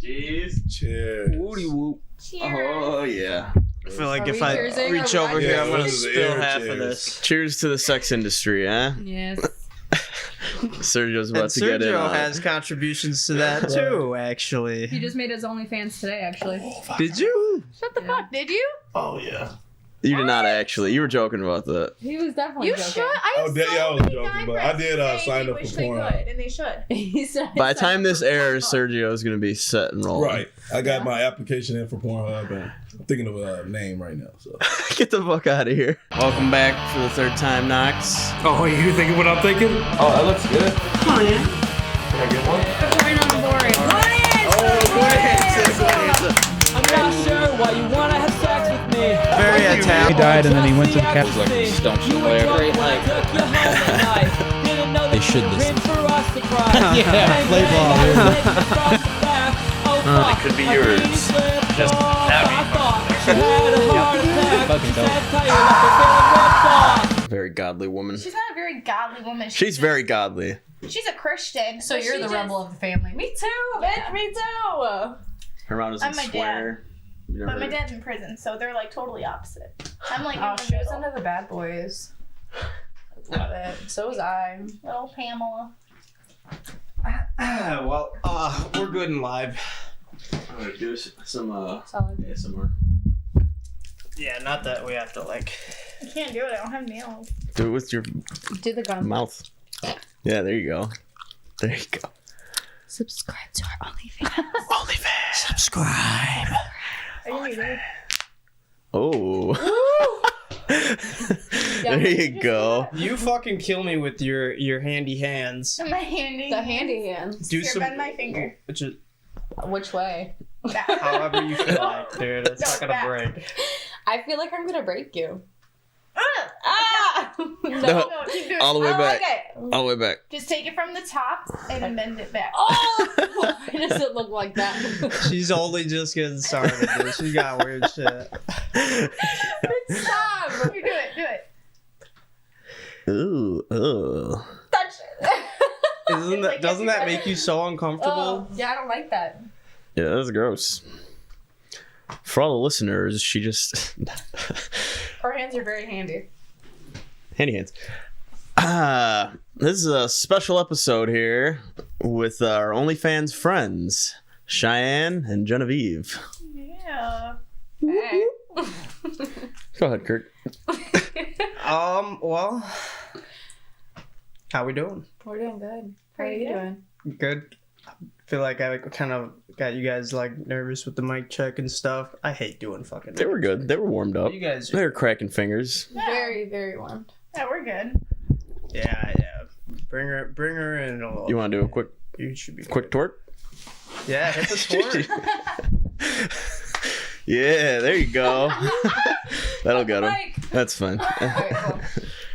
Cheers. Cheers. Woody whoop. Cheers. Oh, yeah. I feel like if I reach over here, I'm going to spill half of this. Cheers to the sex industry, huh? Yes. Sergio's about to get in. Sergio has contributions to that too, actually. He just made his OnlyFans today, actually. Did you? Shut the fuck, did you? Oh, yeah. You did not actually. You were joking about that. He was definitely You joking. should. I Oh, yeah, I was joking, but I did sign up for Pornhub. and they should. He said, By the time this airs, Sergio is going to be set and rolling. Right. I got my application in for Pornhub, and I'm thinking of a name right now. So Get the fuck out of here. Welcome back for the third time, Knox. Oh, you thinking what I'm thinking? Oh, that looks good. Can I get one? I'm not sure why you wanna have sex with me. Very Italian. He died and then he went to the cap. Like stump somewhere. They should listen. Yeah, play ball. It could be yours. Just very godly woman. She's not a very godly woman. She's very godly. She's a Christian. So you're the rebel of the family. Me too, bitch. Me too. Her mom doesn't I'm my swear. But my dad's in prison, so they're like totally opposite. I'm like, Oh, in the she was middle. into the bad boys. Love it. So was I. Little Pamela. Well, we're good and live. I'm gonna do some Solid. ASMR. Yeah, not that we have to like. I can't do it. I don't have nails. Do it with your Do the gun. mouth. Yeah, there you go. There you go. Subscribe to our OnlyFans. OnlyFans. Subscribe. Are you muted? Oh. There you go. You fucking kill me with your handy hands. My handy. The handy hands. Do Here, some. bend my finger. Which is Which way? however you feel like, dude. It's No, not gonna back. break. I feel like I'm gonna break you. Ah! No, keep doing all the way it. back. Okay. All the way back. Just take it from the top and then bend it back. Oh! Why does it look like that? She's only just getting started, dude. She got weird shit. Stop! You do it. Do it. Ooh, ooh. Touch it. Isn't that, doesn't that make you so uncomfortable? Oh, yeah, I don't like that. Yeah, that's gross. For all the listeners, she just Her hands are very handy. handy hands. This is a special episode here with our OnlyFans friends, Cheyenne and Genevieve. Yeah. Hey. Go ahead, Kurt. Well, how we doing? We're doing good. How are Pretty you good. doing? Good. I feel like I kind of got you guys like nervous with the mic check and stuff. I hate doing fucking. They were good. They were warmed up. You guys. They were cracking fingers. Yeah. Very, very warmed. Yeah, we're good. Yeah. Bring her in. You want to do a quick You should be quick good. twerk? Yeah, hit the twerk. Yeah, there you go. That'll get him. Mike. That's fine. Alright, cool.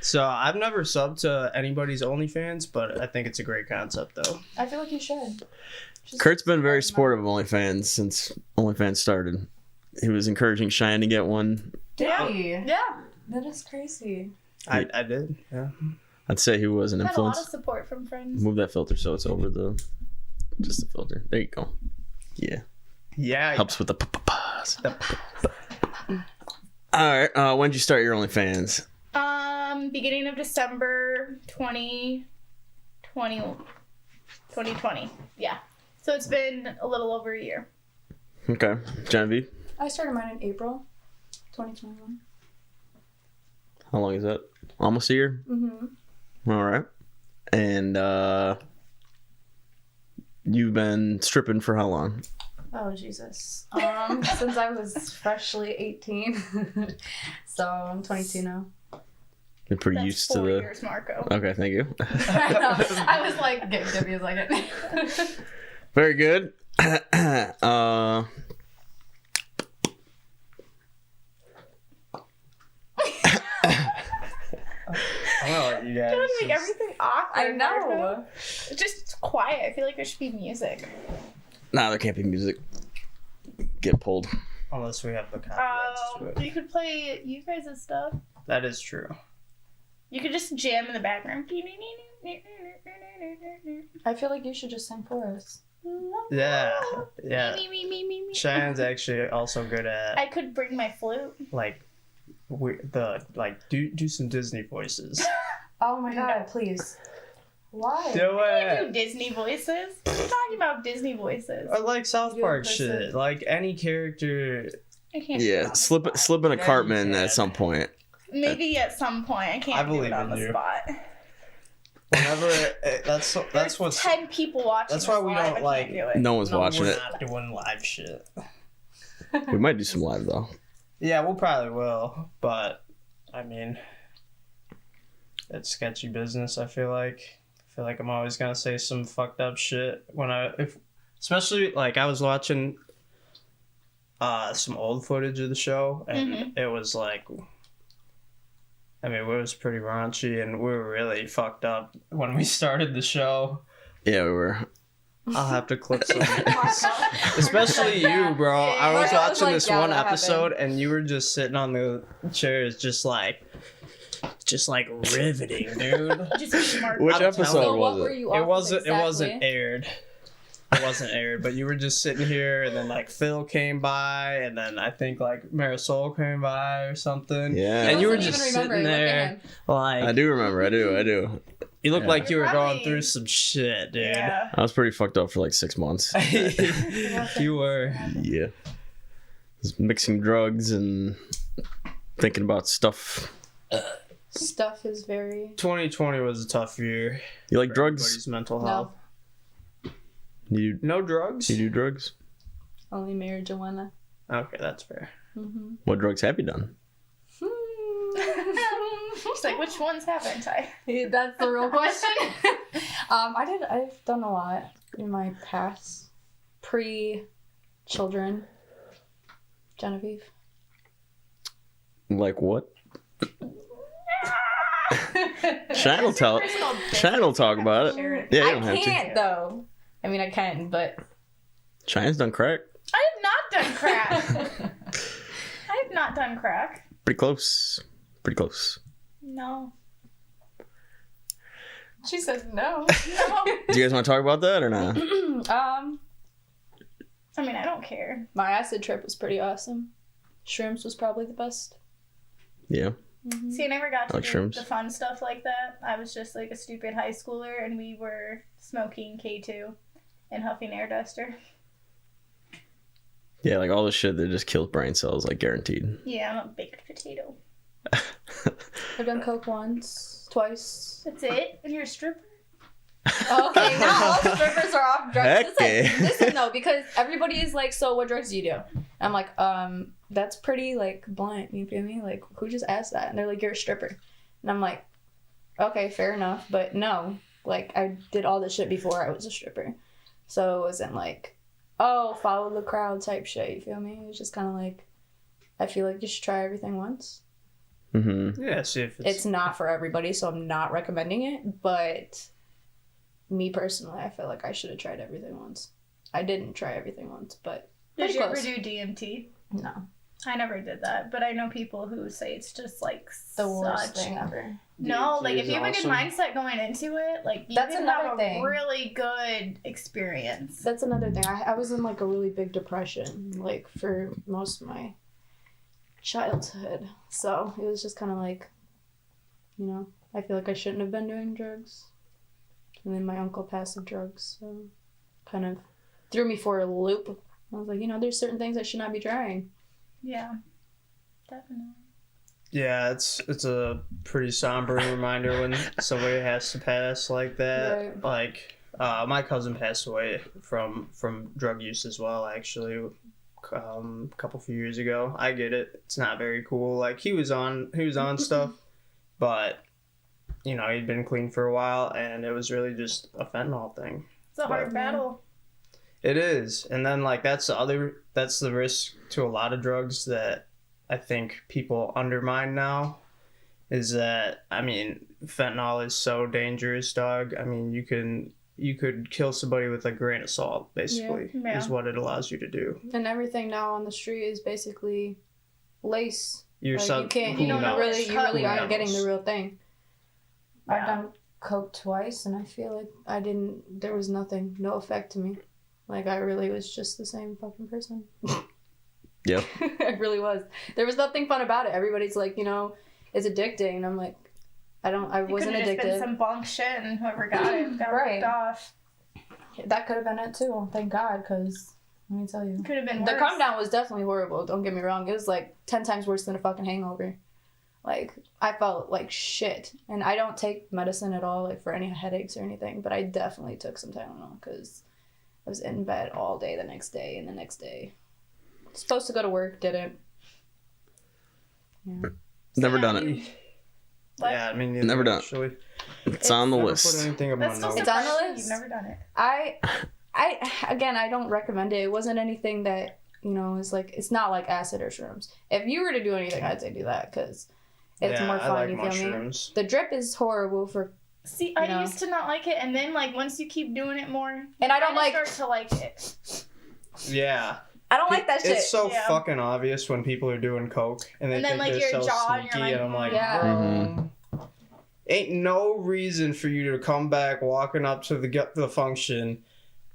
So I've never subbed to anybody's OnlyFans, but I think it's a great concept though. I feel like you should. Just Kurt's been very supportive of OnlyFans since OnlyFans started. He was encouraging Cheyenne to get one. Did Yeah. That is crazy. I did. Yeah. I'd say he was an Had a lot of influence. support from friends. Move that filter so it's over just the filter. There you go. Yeah. Yeah. Helps with the pause. Alright, when did you start your OnlyFans? Beginning of December 2020. Yeah. So it's been a little over a year. Okay. Genevieve, I started mine in April 2021. how long is that? Almost a year? Mm-hmm. Alright. And you've been stripping for how long? Oh, Jesus. Since I was freshly 18. So I'm 22 now. You're pretty That's used 4 to the years, Marco. Okay, thank you. I know. I was like, give me a second. Very good. I'm gonna let you guys. Don't make everything awkward. I know. Marco. Just quiet. I feel like there should be music. Nah, there can't be music. Get pulled. Unless we have the copyrights to it. You could play you guys' stuff. That is true. You could just jam in the background. I feel like you should just sing for us. Yeah, yeah. Me. Cheyenne's actually also good at I could bring my flute. like do some Disney voices. Oh my god, please. Why? Do I it. do Disney voices. What are you talking about Disney voices? Or like South You Park person. shit. Like any character. I can't. do Yeah, it on the slip spot. in a Yeah, Cartman you can. at some point. Maybe at some point. I can't I do believe it on in the you. spot. Whenever that's There's what's 10 people watching. that's why this we live. don't, I like- can't do it. No one's watching we're it. not doing live shit. We might do some live though. Yeah, we'll probably will, but I mean, it's sketchy business. I feel like I'm always gonna say some fucked up shit especially like I was watching some old footage of the show, and it was like, I mean, it was pretty raunchy, and we were really fucked up when we started the show. Yeah, we were. I'll have to clip some. Especially you, bro. I was Yeah, I was watching like, this yeah, one that episode, and you were just sitting on the chairs, just like riveting, dude. Just mark Which out. episode So what was were it? you It off wasn't. exactly? It wasn't aired. It wasn't aired, but you were just sitting here, and then like Phil came by, and then I think like Marisol came by or something. Yeah. And you were doesn't just even sitting remember. Look at there, him. like I do remember. I do. you looked Yeah. like you were going Right. through some shit, dude. Yeah. I was pretty fucked up for like 6 months. You were. Yeah. Just mixing drugs and thinking about stuff. Stuff is very 2020 was a tough year. You like for drugs? everybody's mental No. health. No drugs? You do drugs? only marijuana. Okay, that's fair. Mm-hmm. What drugs have you done? She's like, which ones haven't I? That's the real question. I've done a lot in my past, pre-children. Genevieve. Like what? Cheyenne will tell. Cheyenne will talk about it. Yeah, you don't I have to. can't though. I mean, I can, but Cheyenne's done crack. I have not done crack. I have not done crack. Pretty close. Pretty close. No. she said no. No. Do you guys want to talk about that or not? I mean, I don't care. My acid trip was pretty awesome. Shrooms was probably the best. Yeah. Mm-hmm. See, I never got to Like do shrooms. the fun stuff like that. I was just like a stupid high schooler, and we were smoking K2 and huffing air duster. Yeah, like all this shit that just kills brain cells, like guaranteed. Yeah, I'm a baked potato. I've done coke once, twice. That's it? And you're a stripper? Okay, not all strippers are off drugs. Okay. Listen though, because everybody is like, so what drugs do you do? I'm like, that's pretty like blunt. You feel me? Like, who just asked that? And they're like, you're a stripper. And I'm like, okay, fair enough, but no, like I did all this shit before I was a stripper, so it wasn't like, oh, follow the crowd type shit. You feel me? It was just kind of like, I feel like you should try everything once. Mm-hmm. Yeah, see if It's not for everybody, so I'm not recommending it, but me personally, I feel like I should have tried everything once. I didn't try everything once, but Did pretty you ever close. do DMT? No. I never did that, but I know people who say it's just like The worst such- thing ever. No, DMT like if is you have a good awesome. mindset going into it, like you That's can another have thing. a really good experience. That's another thing. I was in like a really big depression, like for most of my childhood. So it was just kind of like, you know, I feel like I shouldn't have been doing drugs. And then my uncle passed the drugs, so kind of threw me for a loop. I was like, you know, there's certain things I should not be trying. Yeah, definitely. Yeah, it's a pretty somber reminder when somebody has to pass like that. Right. Like, my cousin passed away from drug use as well, actually, a few years ago. I get it; it's not very cool. Like he was on stuff, but you know he'd been clean for a while, and it was really just a fentanyl thing. It's a hard battle. It is, and then like that's the risk to a lot of drugs that I think people undermine now, is that, I mean, fentanyl is so dangerous, dog. I mean, you could kill somebody with a grain of salt, basically, Yeah. is what it allows you to do. And everything now on the street is basically lace. You're Like, you can't, you don't know really, what's you really Who aren't knows? getting the real thing. I've Yeah. done coke twice, and I feel like there was nothing, no effect to me. Like, I really was just the same fucking person. Yep. I really was. There was nothing fun about it. Everybody's like, you know, it's addicting. And I'm like, I wasn't It addicted. could have been some bunk shit and whoever got it got Right. ripped off. That could have been it too. Thank God, because let me tell you. Could have been The worse. come down was definitely horrible. Don't get me wrong. It was like 10 times worse than a fucking hangover. Like, I felt like shit. And I don't take medicine at all, like, for any headaches or anything. But I definitely took some Tylenol because I was in bed all day the next day and the next day. Supposed to go to work, didn't. Yeah. Never done it. What? Yeah, I mean, neither, Never done. Actually. It's on the Never list. put anything on my That's still notes. It's on the surprising list? You've never done it. I don't recommend it. It wasn't anything that, you know, is like, it's not like acid or shrooms. If you were to do anything, I'd say do that because it's more fun, I like you feel me? mushrooms. The drip is horrible for, See, You I know? used to not like it, and then like once you keep doing it more, And I don't kinda like- start to like it. Yeah. I don't like that shit. It's so Yeah. fucking obvious when people are doing coke and they And then, think like, they're your so jaw and sneaky, you're and I'm like, like, Yeah. bro, ain't no reason for you to come back walking up to the function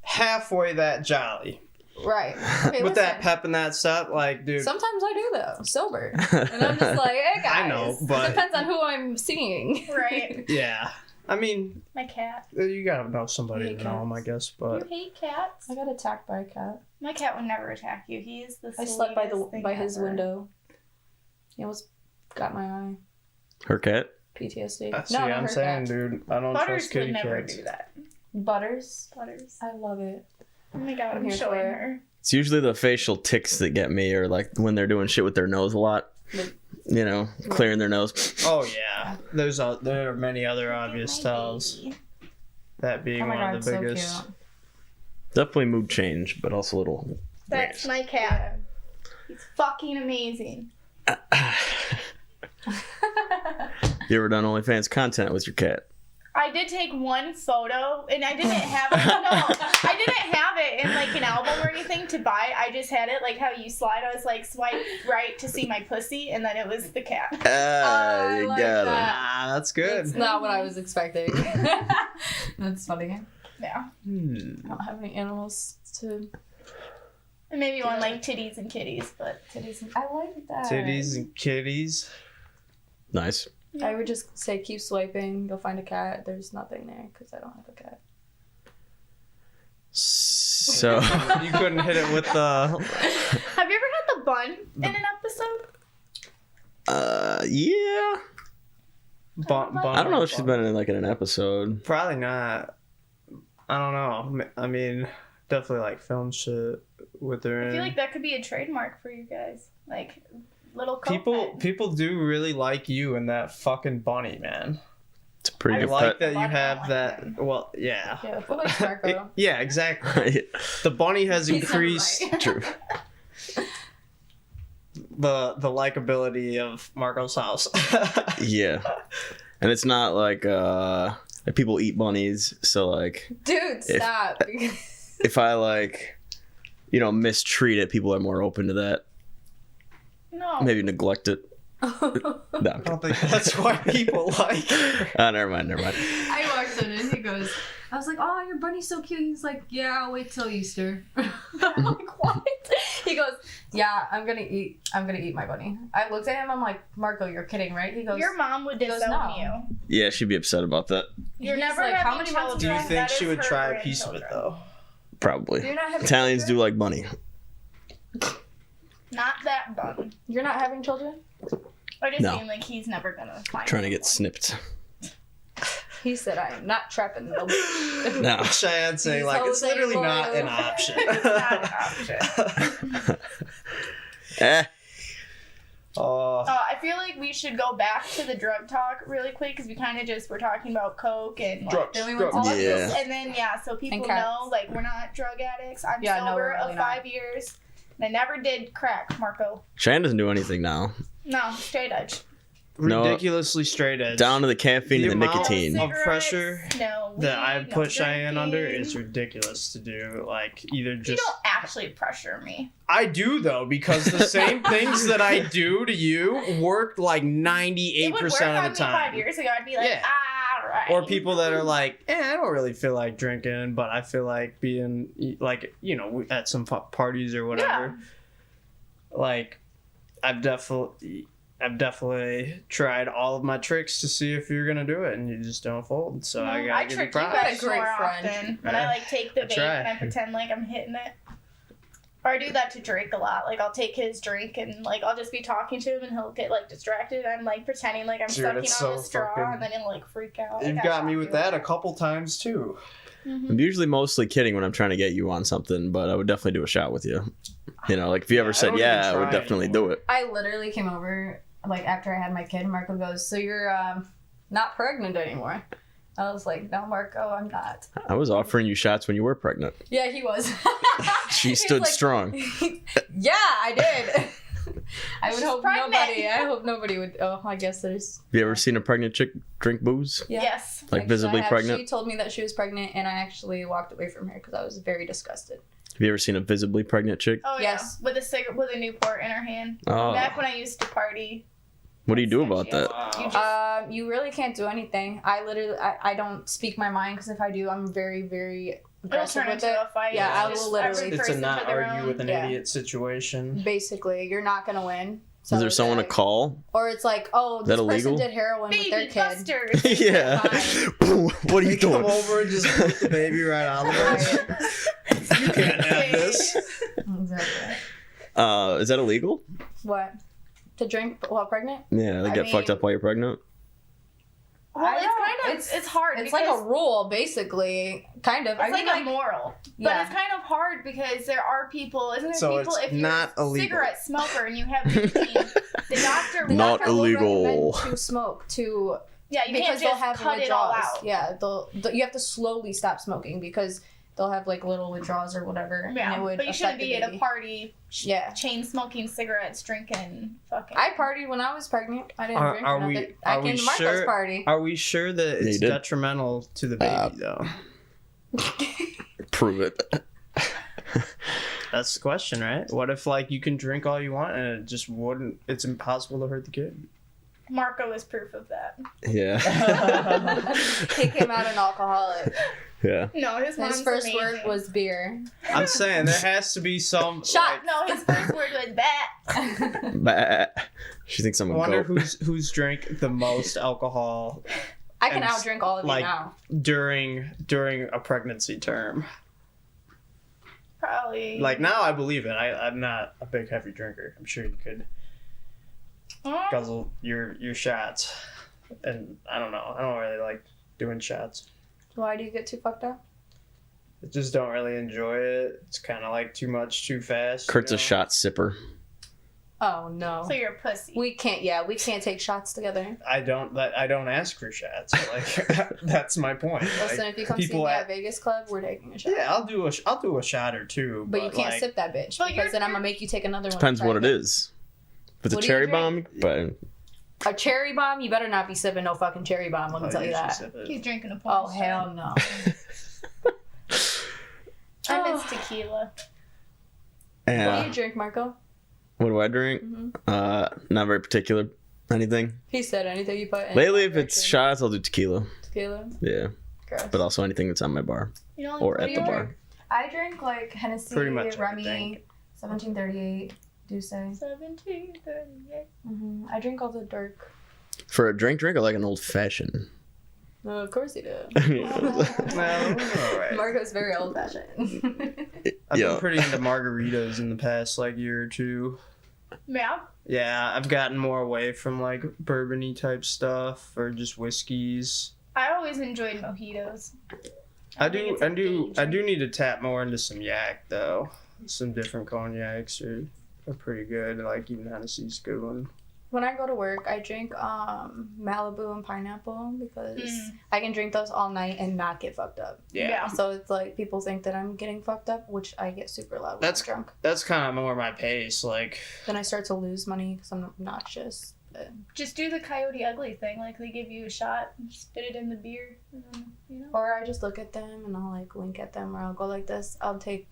halfway that jolly Right. Okay, with that listen. pep and that stuff, like, dude. Sometimes I do though, sober. And I'm just like, hey guys. I know, but- Depends on who I'm seeing. Right. Yeah, I mean, My cat. you gotta know somebody hate to know him, I guess, but You hate cats? I got attacked by a cat. My cat would never attack you. He is the I slept by sweetest thing his ever. window. He almost got my eye. Her cat? PTSD. that's no, what not I'm her saying, cat. dude. I don't Butters trust would kitty never cats. do that. Butters. Butters. I love it. Oh my god, I'm I'm here showing for it. her. It's usually the facial tics that get me, or like when they're doing shit with their nose a lot. Like- You know, clearing their nose. Oh yeah, there are many other obvious tells. That being Oh my one god, of the so biggest. cute. Definitely mood change, but also a little. That's my cat. He's fucking amazing. You ever done OnlyFans content with your cat? I did take one photo, and I didn't have it. No, I didn't have it in like an album or anything to buy. I just had it like how you slide. I was like swipe right to see my pussy, and then it was the cat. I You like got it. that. Ah, that's good. It's not what I was expecting. That's funny. Yeah, I don't have any animals to and maybe one like titties and kitties, but titties. I like that. Titties and kitties. Nice. I would just say keep swiping. You'll find a cat. There's nothing there because I don't have a cat. So You couldn't hit it with the. Have you ever had the bun in an episode? yeah. I I don't know if she's been in like in an episode. Probably not. I don't know. I mean, definitely like film shit with her. I feel in. like that could be a trademark for you guys, like little coke head. People do really like you and that fucking bunny, man. It's a pretty I good like pet. that you Bunny, I have like that. him. Well, yeah. Yeah, who likes Marco? Yeah, exactly. The bunny has He's never increased right. True. the likability of Marco's house. Yeah. And it's not like people eat bunnies, so like Dude, stop. if I like mistreat it, people are more open to that. No. Maybe neglect it. No. I don't think that's why people like. Never mind. I walked in and he goes, I was like, oh, your bunny's so cute. He's like, yeah, I'll wait till Easter. I'm like, what? He goes, yeah, I'm gonna eat my bunny. I looked at him, I'm like, Marco, you're kidding, right? He goes, Your mom would He goes, disown no. you. Yeah, she'd be upset about that. You're He's never like, how having many months Do you children. think That she is would her try a piece of it grandchildren. though? Probably. Do you not have Italians do children? like bunny. Not that bun. You're not having children? I just No. mean like he's never gonna find Trying to get someone. snipped. He said, I am not trapping nobody. No. Cheyenne saying These like it's hoes ain't literally not loyal. an option. It's not an option. Oh, I feel like we should go back to the drug talk really quick because we kind of just were talking about coke and like, drugs. Then we went to all of Yeah. this, and then so people cats. know like we're not drug addicts. I'm Yeah, no, sober we're really of not. 5 years. And I never did crack, Marco. Cheyenne doesn't do anything now. No, straight edge. No. ridiculously straight edge. Down to the caffeine The and the amount nicotine. of pressure no weed, that I no put Cheyenne under drinking. is ridiculous to do. Like either You just don't actually pressure me. I do though because the same things that I do to you worked like It would 98% work of on the me time. 5 years ago. I'd be like, Yeah. I right. Or people that are like, I don't really feel like drinking, but I feel like being like, at some parties or whatever. Yeah. Like, I've definitely tried all of my tricks to see if you're gonna do it, and you just don't fold. So I gotta give you trick you props. guys Great more friend. often. When I like take the I vape try. and I pretend like I'm hitting it. Or I do that to Drake a lot. Like I'll take his drink and like I'll just be talking to him and he'll get like distracted. I'm like pretending like I'm Dude, sucking it's on so the straw fucking- and then he'll like freak out. You've Like, I got me shot with you. that a couple times too. I'm usually mostly kidding when I'm trying to get you on something, but I would definitely do a shot with you. Like if you ever I said don't even I would try definitely anymore. do it. I literally came over like after I had my kid. Marco goes, "So you're not pregnant anymore?" I was like, "No, Marco, I'm not." I was offering you shots when you were pregnant. Yeah, he was. She He stood was like- strong. Yeah, I did. I would She's hope pregnant. nobody. I hope nobody would. Oh, I guess there's. Have you ever seen a pregnant chick drink booze? Yeah. Yes. Like Actually, visibly I have. pregnant? She told me that she was pregnant, and I actually walked away from her because I was very disgusted. Have you ever seen a visibly pregnant chick? Oh Yes. yeah. With a cigarette, with a Newport in her hand. Oh. Back when I used to party. What do you do about that? You just, You really can't do anything. I don't speak my mind because if I do, I'm very, very it'll aggressive turn with into it. a fight. Yeah, I It's will just literally- every It's a person not for their argue own. with an Yeah. idiot situation. Basically, you're not gonna win. So Is there someone to like- call? Or it's like, oh, Is this that illegal? person did heroin with their Baby kid. busters. Yeah. Fine. What are you They come doing? over and just put the baby right on the You can't have this. Exactly. Is that illegal? What? To drink while pregnant? Yeah, they I get fucked mean- up while you're pregnant. Well, I it's don't- kind of it's hard. It's because like a rule, basically. Kind of. It's like a moral, but Yeah. it's kind of hard because there are people. Isn't there So people it's if you're not a illegal. cigarette smoker and you have nicotine, the doctor The Not doctor will illegal. recommend to smoke to yeah you because can't they'll just have cut it all withdrawals. out. Yeah, you have to slowly stop smoking because they'll have like little withdrawals or whatever. Yeah, and it would but you shouldn't affect the be at a baby. party Yeah. chain smoking cigarettes, drinking, fucking. I partied when I was pregnant. I didn't Are- drink are or we- nothing. I are we came to Marco's sure- party. Are we sure that you it's did. detrimental to the baby, though? Prove it. That's the question, right? What if, like, you can drink all you want and it just wouldn't... It's impossible to hurt the kid? Marco is proof of that. Yeah. He came out an alcoholic. Yeah. No, his mom's His first amazing. word was beer. I'm saying there has to be some... Shot. No, his first word was bat. Bah. She thinks I'm I a wonder goat. who's drank the most alcohol I can And outdrink all of like- you now. during a pregnancy term. Probably. Like, now I believe it. I'm not a big heavy drinker. I'm sure you could Huh? guzzle your shots. And I don't know. I don't really like doing shots. Why do you get too fucked up? I just don't really enjoy it. It's kind of like too much, too fast. Kurt's you a know? shot sipper. Oh no. So you're a pussy. We can't take shots together. I don't ask for shots. Like that's my point. Listen, Like, if you come see people me at- at Vegas Club, we're taking a shot. yeah, I'll do a shot or two. But you can't like, sip that bitch But because you're- then I'm gonna make you take another one. Depends to what it try is. If it's a What do you cherry drink? bomb, but A cherry bomb? You better not be sipping no fucking cherry bomb. Let me I'll tell you usually that. sip it. He's drinking a Oh pornstar. hell no. I miss tequila. What do yeah. you drink, Marco? What do I drink? Mhm. Not very particular. Anything. He said anything you put in. Lately, if it's shots, I'll do tequila. tequila. Yeah, Gross. but also anything that's on my bar You know, or What at do the you bar. drink? I drink like Hennessy, Pretty much Remy, everything. 1738, Douce. 1738. I drink all the dark. For a drink, I like an old fashioned. No, of course you do. Well, all right. Marco's very old fashioned. I've Yeah. been pretty into margaritas in the past like year or two. Yeah. Yeah, I've gotten more away from like bourbony type stuff or just whiskeys. I always enjoyed mojitos. I think do it's a I do danger. need to tap more into some yak though. Some different cognacs are pretty good. Like even Hennessy's a good one. When I go to work, I drink Malibu and pineapple because Mm. I can drink those all night and not get fucked up. Yeah. So it's like people think that I'm getting fucked up, which I get super loud when That's- I'm drunk. That's kind of more my pace. Like Then I start to lose money because I'm obnoxious. But Just do the Coyote Ugly thing. Like they give you a shot, and spit it in the beer, and then, you know. or I just look at them and I'll like wink at them or I'll go like this. I'll take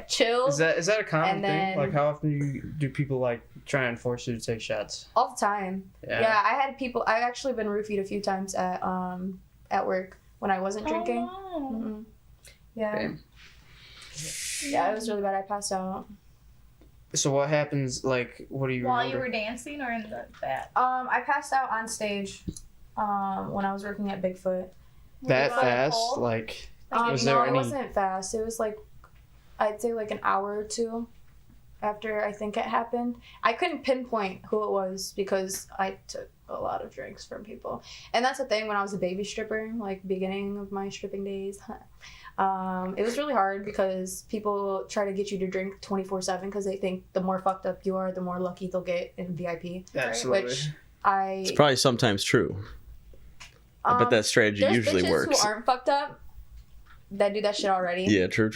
chill Is that a common And then- thing? Like, how often do people like try and force you to take shots? all the time. Yeah, I had people. I've actually been roofied a few times at work when I wasn't drinking. Oh, wow. Mhm. Yeah. Damn. Yeah, it was really bad. I passed out. So what happens? Like, what do you While remember? you were dancing or in the back? I passed out on stage when I was working at Bigfoot. that Was it fast? cold? Like, was No, there it any? wasn't fast. It was like, I'd say like an hour or two after I think it happened. I couldn't pinpoint who it was because I took a lot of drinks from people. And that's the thing, when I was a baby stripper, like beginning of my stripping days, it was really hard because people try to get you to drink 24/7 because they think the more fucked up you are, the more lucky they'll get in VIP. Absolutely. Which It's probably sometimes true. But that strategy there's usually bitches works. who aren't fucked up that do that shit already. Yeah, true.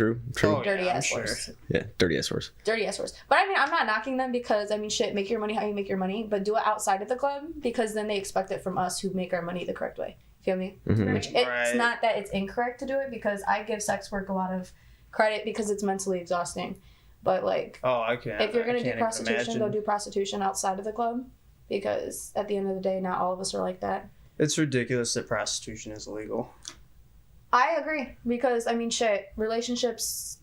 Oh, Dirty yeah, I'm ass sure. horse. Yeah, dirty ass horse. Dirty ass horse. But I mean, I'm not knocking them because, I mean, shit, make your money how you make your money, but do it outside of the club because then they expect it from us who make our money the correct way. Feel me? Mhm. Which it's Right. not that it's incorrect to do it because I give sex work a lot of credit because it's mentally exhausting. But like, Oh, I can't. if you're I gonna do can't even prostitution, go imagine. do prostitution outside of the club because at the end of the day, not all of us are like that. It's ridiculous that prostitution is illegal. I agree because I mean, shit, relationships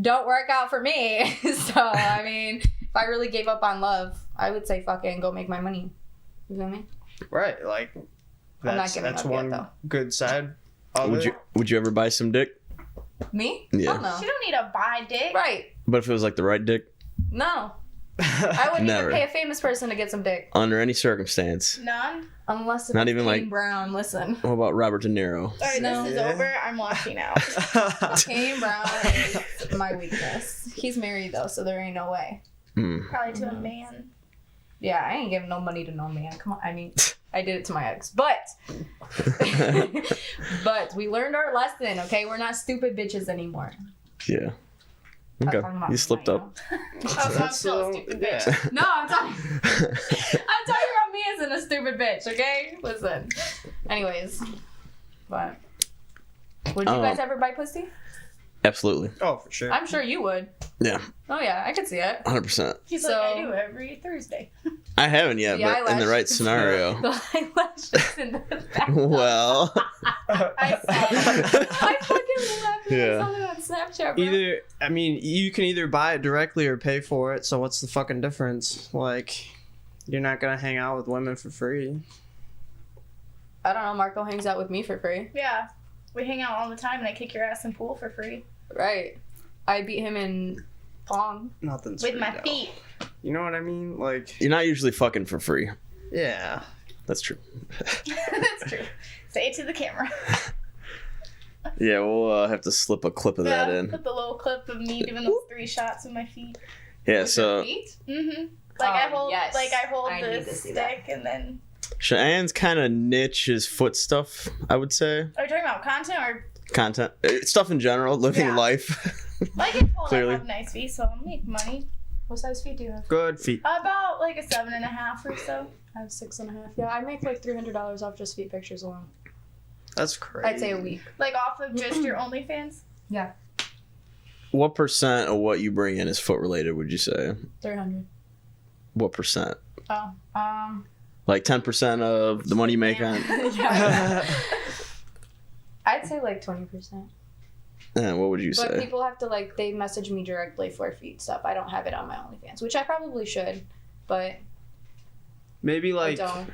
don't work out for me. So I mean, if I really gave up on love, I would say fuck it and go make my money. You feel me? Right, like I'm not that's giving that's up yet, one though. good side of Would it. you ever buy some dick? Me? Yeah. Hell no. You don't need to buy dick. Right? But if it was like the right dick, No. I wouldn't Never. even pay a famous person to get some dick under any circumstance. None. unless it's Not even Kane like- Brown. Listen, What about Robert De Niro? All right, No. this is over. I'm walking out. Kane Brown is my weakness. He's married though, so there ain't no way. Hmm. Probably to a man. Yeah, I ain't giving no money to no man. Come on, I mean, I did it to my ex, but but we learned our lesson. Okay, we're not stupid bitches anymore. Yeah. I'm Okay. talking about You slipped right up. now. Oh, so I'm still a stupid bitch. yeah. No, I'm talking. I'm talking about me as in a stupid bitch. Okay, listen. Anyways, but would you guys ever buy pussy? Absolutely. Oh, for sure. I'm sure you would. Yeah. Oh yeah, I could see it. 100%. He's So- like, I do every Thursday. I haven't yet, The but in the eyelash- right scenario. The eyelashes in the back. Well. I saw it. I fucking laughed when Yeah. I saw that on Snapchat, bro. Either, I mean, you can either buy it directly or pay for it. So what's the fucking difference? Like, you're not gonna hang out with women for free. I don't know. Marco hangs out with me for free. Yeah. We hang out all the time and I kick your ass in pool for free. Right. I beat him in Pong. Nothing's With free, my though. feet. You know what I mean? Like, You're not usually fucking for free. yeah. That's true. That's true. Say it to the camera. Yeah, we'll have to slip a clip of that in. Put the little clip of me doing those 3 shots with my feet. Yeah, With your so feet? Mm-hmm. Like I hold, yes. I hold I the need to see that. stick and then. Cheyenne's kind of niche is foot stuff, I would say. Are you talking about content or Content. Stuff in general, living Yeah. life. like I told Clearly. I have nice feet, so I'll make money. What size feet do you have? Good feet. About like a 7.5 or so. I have 6.5. Yeah, I make like $300 off just feet pictures alone. That's crazy. I'd say a week. Like off of just your OnlyFans. Yeah, What percent of what you bring in is foot related, would you say? 300. What percent? Oh, Like 10% of the money you make on? yeah. I'd say like 20%. What would you But say? people have to like, they message me directly for feet stuff. I don't have it on my OnlyFans, which I probably should, but Maybe I like, don't.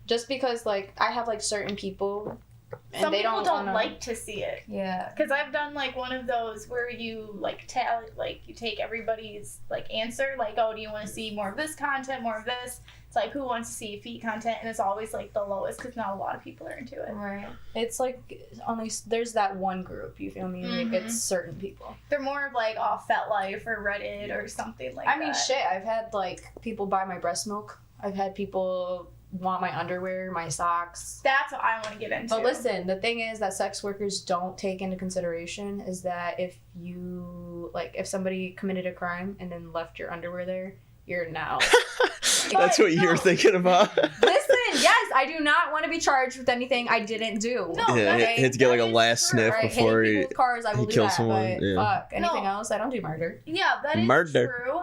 Just because like I have like certain people, and Some they people don't don't wanna- like to see it. Yeah. Because I've done like one of those where you like tally, like you take everybody's like answer, like, oh, do you want to see more of this content, more of this? It's like, who wants to see feet content? And it's always like the lowest because not a lot of people are into it. Right. It's like only there's that one group. You feel me? Like Mhm. it's certain people. They're more of like off FetLife or Reddit or something like I that. mean, shit. I've had like people buy my breast milk. I've had people want my underwear, my socks. That's what I want to get into. But listen, the thing is that sex workers don't take into consideration is that if you like if somebody committed a crime and then left your underwear there, you're now That's what you're thinking about. Listen, yes, I do not want to be charged with anything I didn't do. No, Yeah, that he had to get like a is last true. sniff Alright, before hitting he. people with cars, I will do kills that. someone, But yeah. fuck, anything No. else, I don't do murder. Yeah, that is Murder. true.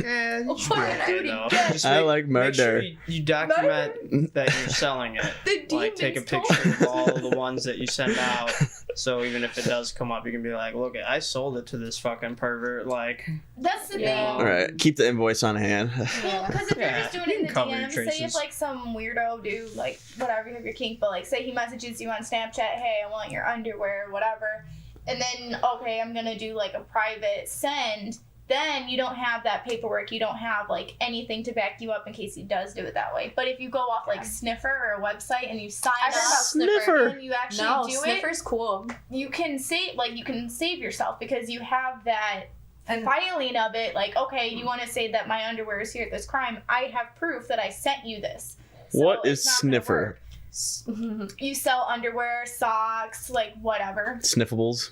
Yeah, you should What be able to, would he though. get? Just I make- like make sure murder. you document that you're selling it. The Like, take a demons picture told of all the ones that you send out. So even if it does come up, you can be like, look, I sold it to this fucking pervert. Like, That's the Yeah. thing. All right, keep the invoice on hand. Well, because if Yeah, you're just doing you it in can the cover your DMs, say if traces. like some weirdo dude, like whatever, you have your kink, but like say he messages you on Snapchat, hey, I want your underwear, whatever, and then okay, I'm gonna do like a private send. Then you don't have that paperwork. You don't have like anything to back you up in case he does do it that way. But if you go off like Sniffer or a website and you sign I heard about up Sniffer. and you actually No, do Sniffer's cool. it, you can save yourself because you have that And filing of it. Like, okay, you want to say that my underwear is here at this crime? I have proof that I sent you this. So What it's is not gonna sniffer? work. You sell underwear, socks, like whatever, Sniffables?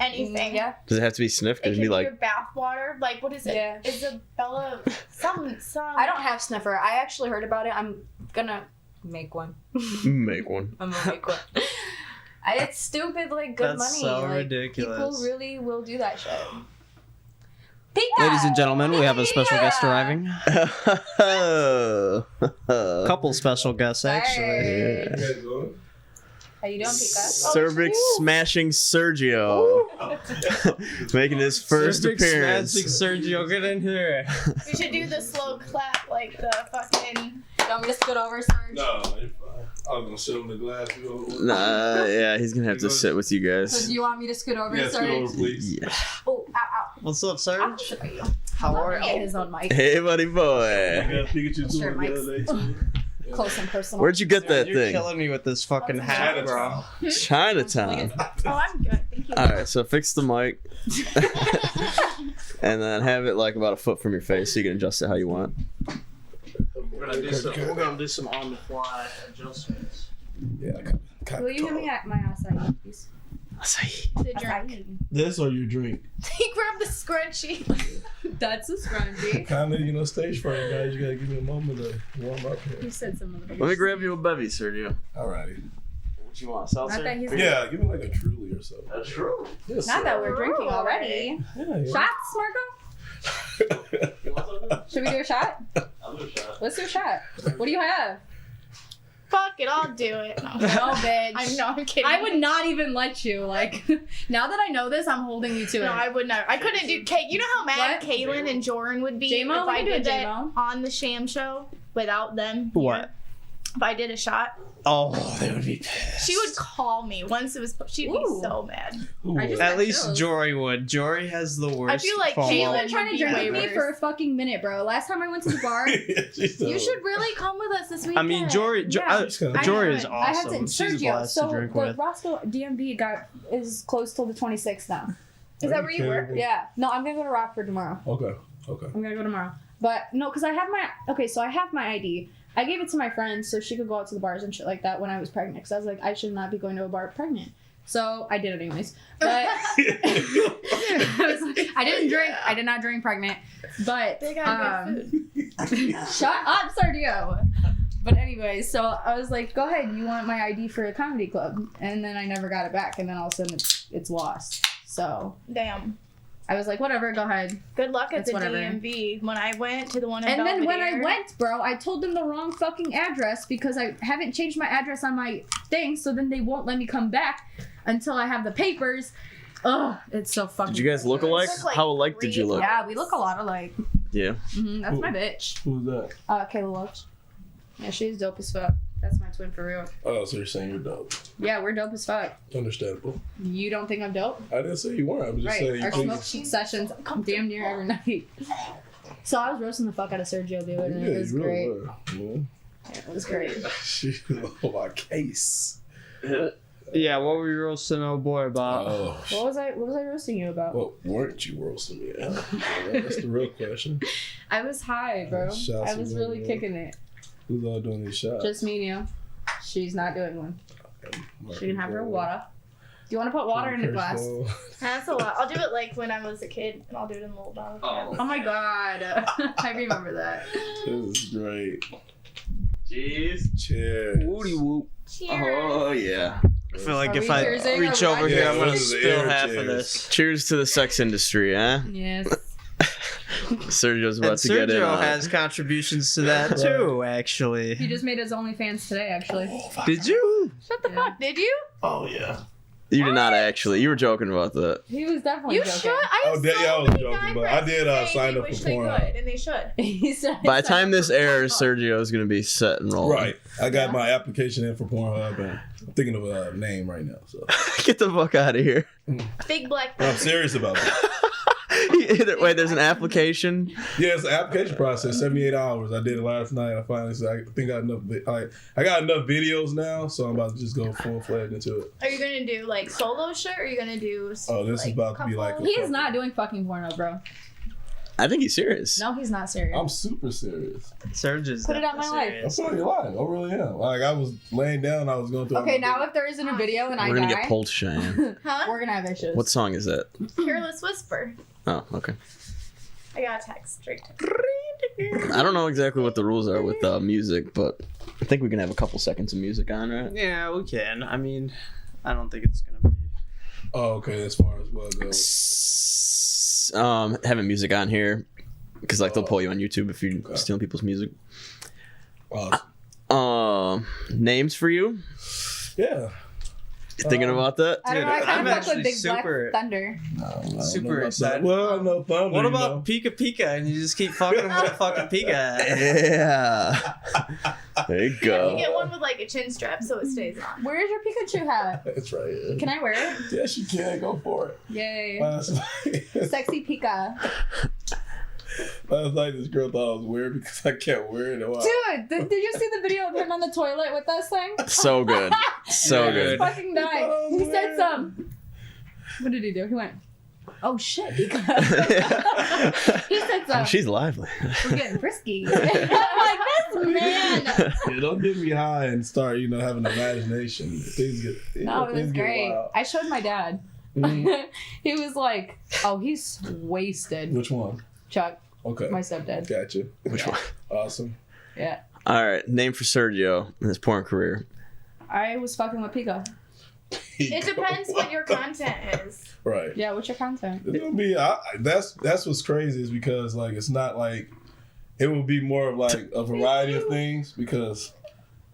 anything. yeah. Does it have to be sniffed? It Could can it be be like your bath water. Like, what is it? Yeah. Isabella, some. I don't have Sniffer. I actually heard about it. I'm gonna make one. make one? I'm gonna make one. It's stupid, like good That's money. so like, ridiculous. People really will do that shit. Ladies and gentlemen, we have a special guest arriving. Couple special guests, actually. Yeah. How you doing, Pika? Cervix smashing Sergio. Making his first Cervix appearance. smashing Sergio, get in here. We should do the slow clap, like the fucking. You want me to scoot over, Serge? No, you're fine. I was gonna sit on the glass. Nah, yeah, he's gonna have to sit with you So guys. do you want me to scoot over, Yeah, Serge? scoot over, please. Yeah. Oh, ow, ow. What's up, I'll Serge? show you. How are Get you? his own mic. Hey, buddy boy. Yeah, Pikachu too. Sure, the Mike's- other day, too. Close and personal. Where'd you get that You're thing? killing me with this fucking hat, bro. Chinatown. Oh, I'm good. Thank you. Alright, so fix the mic. And then have it like about a foot from your face so you can adjust it how you want. We're gonna do some on the fly adjustments. Yeah, Will you give me my acai, please? The drink. This or your drink? He grabbed the scrunchie. That's a scrunchie. Kind of, stage fright, guys. You gotta give me a moment to warm up You here. said some of the Let me grab you a bevy, Sergio. Alrighty. What you want, Not that he's Yeah, give me like a Truly or something. That's true. Yes, Not sir. that we're drinking already. Yeah, Shots, Marco? Should we do a shot? I'll do a shot. Let's do a shot. What do you have? Fuck it, I'll do it. No, No, bitch. I'm kidding. I would not even let you. Like, now that I know this, I'm holding you to it. No, I would not. I couldn't do. Kate, you know how mad What? Kaylin and Jordan would be J-Mo? if We I can do a did that J-Mo. on the Sham Show without them. here? What? If I did a shot, Oh, they would be pissed. she would call me once it was. She'd be Ooh. so mad. Ooh. I just- At least chills. Jory would. Jory has the worst. I feel like FOMO. Kaylin- Been trying to would drink be with me way for a worse. fucking minute, bro. Last time I went to the bar, You should really come with us this weekend. I mean, Jory. Yeah. Jory is I I have awesome. to. She's a Sergio, blast so to drink the with. Roscoe DMV is closed till the 26th now. Is that where you work? Yeah. No, I'm gonna go to Rockford tomorrow. Okay. I'm gonna go tomorrow. But no, because I have my ID. I gave it to my friend so she could go out to the bars and shit like that when I was pregnant. Because I was like, I should not be going to a bar pregnant. So I did it anyways. But I didn't drink. I did not drink pregnant. But They got good food. shut up, Sergio. But anyways, so I was like, go ahead. You want my ID for a comedy club? And then I never got it back. And then all of a sudden it's lost. So Damn. I was like, whatever, go ahead. Good luck at It's the whatever. DMV. When I went to the one in And then when I Belvedere- went, bro, I told them the wrong fucking address because I haven't changed my address on my thing, so then they won't let me come back until I have the papers. Ugh, it's so fucking. Did you guys look alike? Look like How alike did you look? Yeah, we look a lot alike. Yeah. That's my bitch. Who's that? Kayla Loach. Yeah, she's dope as fuck. That's my twin for real. Oh, so you're saying you're dope. Yeah, we're dope as fuck. Understandable. You don't think I'm dope? I didn't say you weren't. I was just saying Right. you Our think- smoke sessions damn near every night. So I was roasting the fuck out of Sergio, dude, and it was you really great. were. Yeah. Yeah, it was great. She on my case. Yeah, what were you roasting old boy about? Oh. What was I roasting you about? What weren't you roasting me at? That's the real question. I was high, bro. Shots I was of really women. kicking it. Who's all doing these shots? Just me and you. She's not doing one. She can have her water. you want to put water in the glass? That's a lot. I'll do it like when I was a kid, and I'll do it in a little bottle. Oh my god. I remember that. This is great. Jeez. Cheers. Woody whoop. Cheers. Oh yeah. I feel like Are if we I cheersing? reach Are we over not here, I'm cheersing? gonna This is spill air half of cheers. this. Cheers to the sex industry, huh? Yes. Sergio's And about to get in Sergio on it. has contributions to that too, actually. He just made his OnlyFans today, actually. Did you? Shut the fuck, did you? Oh yeah. You did not actually. You were joking about that. He was definitely You joking. should. I have Oh, yeah, I so was many joking, guy but I did, friends say sign they up for wish they Pornhub. could, and they should. He said- By the time this airs, Sergio is going to be set and rolling. Right. I got my application in for Pornhub, and I'm thinking of a name right now. So Get the fuck out of here. Big black. I'm serious about that. Wait, there's an application? Yeah, it's an application process. 78 hours. I did it last night. I finally said I think I got enough. I got enough videos now, so I'm about to just go full fledged into it. Are you gonna do like solo shit, or are you gonna do? Oh, this is about to be like. couple? He is not doing fucking porno, bro. I think he's serious. No, he's not serious. I'm super serious. Sergio's Put it on my life. I'm telling you lying. I really am. Like I was laying down. I was going through. Okay, now if there isn't a video and I We're going to die, get pulled, Cheyenne. Huh? we're gonna have issues. What song is that? Careless Whisper. Oh, okay. I got a text. Straight text. I don't know exactly what the rules are with music, but I think we can have a couple seconds of music on, right? Yeah, we can. I mean, I don't think it's gonna be. Oh, okay. As far as what goes. Having music on here, because like they'll pull you on YouTube if you're Okay. stealing people's music. Awesome. Names for you? Yeah. You thinking about that? I don't know. I Dude, kind I'm of fuck with actually Big super- Black Thunder. No, I don't Super know about excited. that. Well, I know Thunder. What you about know. Pika Pika and you just keep fucking with fucking Pika? Yeah. There you You go. get one with like a chin strap so it stays on. Where's your Pikachu hat? That's right. Yeah. Can I wear it? Yes, you can. Go for it. Yay. Last night, Sexy Pika. last night this girl thought I was weird because I can't wear it. Dude, did you see the video of him on the toilet with this thing? So good. So Yeah, good. Fucking died. Oh, He said man. some. What did he do? He went, oh shit, Pika. He said some. She's lively. We're getting frisky. I'm like, this man. Yeah, don't get me high and start, having an imagination. Things get. No, it things was get great. wild. I showed my dad. Mhm. He was like, oh, he's wasted. Which one? Chuck, Okay. my stepdad. Gotcha. Which one? Awesome. Yeah. All right. Name for Sergio in his porn career. I was fucking with Pika. It depends what your content is. Right. Yeah, what's your content? It's gonna be. That's what's crazy is because like it's not like it will be more of like a variety of things because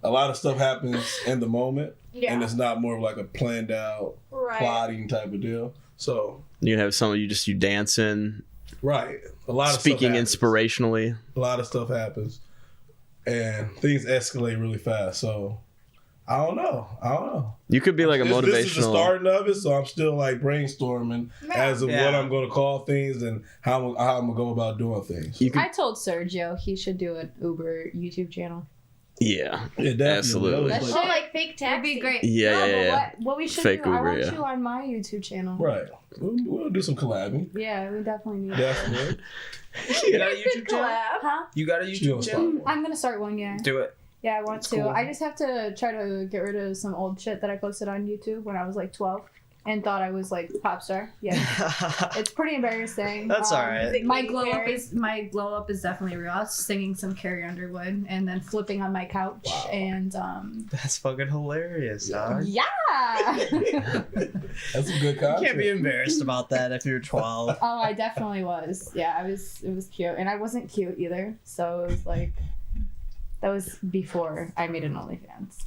a lot of stuff happens in the moment Yeah. and it's not more of like a planned out Right. plotting type of deal. So You can have some of you dancing, right, a lot of speaking stuff happens. inspirationally. A lot of stuff happens, and things escalate really fast. So I don't know. You could be like a This is the motivational. starting of it, so I'm still like brainstorming as of Yeah. what I'm going to call things and how I'm going to go about doing things. You could, I told Sergio he should do an Uber YouTube channel. yeah, Yeah, definitely. Absolutely. That was Oh, like- like fake taxi. It'd be great. Yeah, no, yeah, but yeah. What we should Fake do, I Uber, want yeah. you on my YouTube channel. right. We'll do some collabing. Yeah, we definitely need Definitely. You got a Good YouTube channel? collab. Huh? You got a She'll YouTube start. channel? I'm gonna start one, yeah. Do it. Yeah, I want to. cool. I just have to try to get rid of some old shit that I posted on YouTube when I was like 12 and thought I was like pop star. Yeah, it's pretty embarrassing. That's alright. My glow up is definitely real. I was singing some Carrie Underwood and then flipping on my couch Wow. and That's fucking hilarious, dog. yeah. That's a good You content. can't be embarrassed about that if you're 12. Oh, I definitely was. Yeah, it was cute, and I wasn't cute either. So it was like that was before I made an OnlyFans.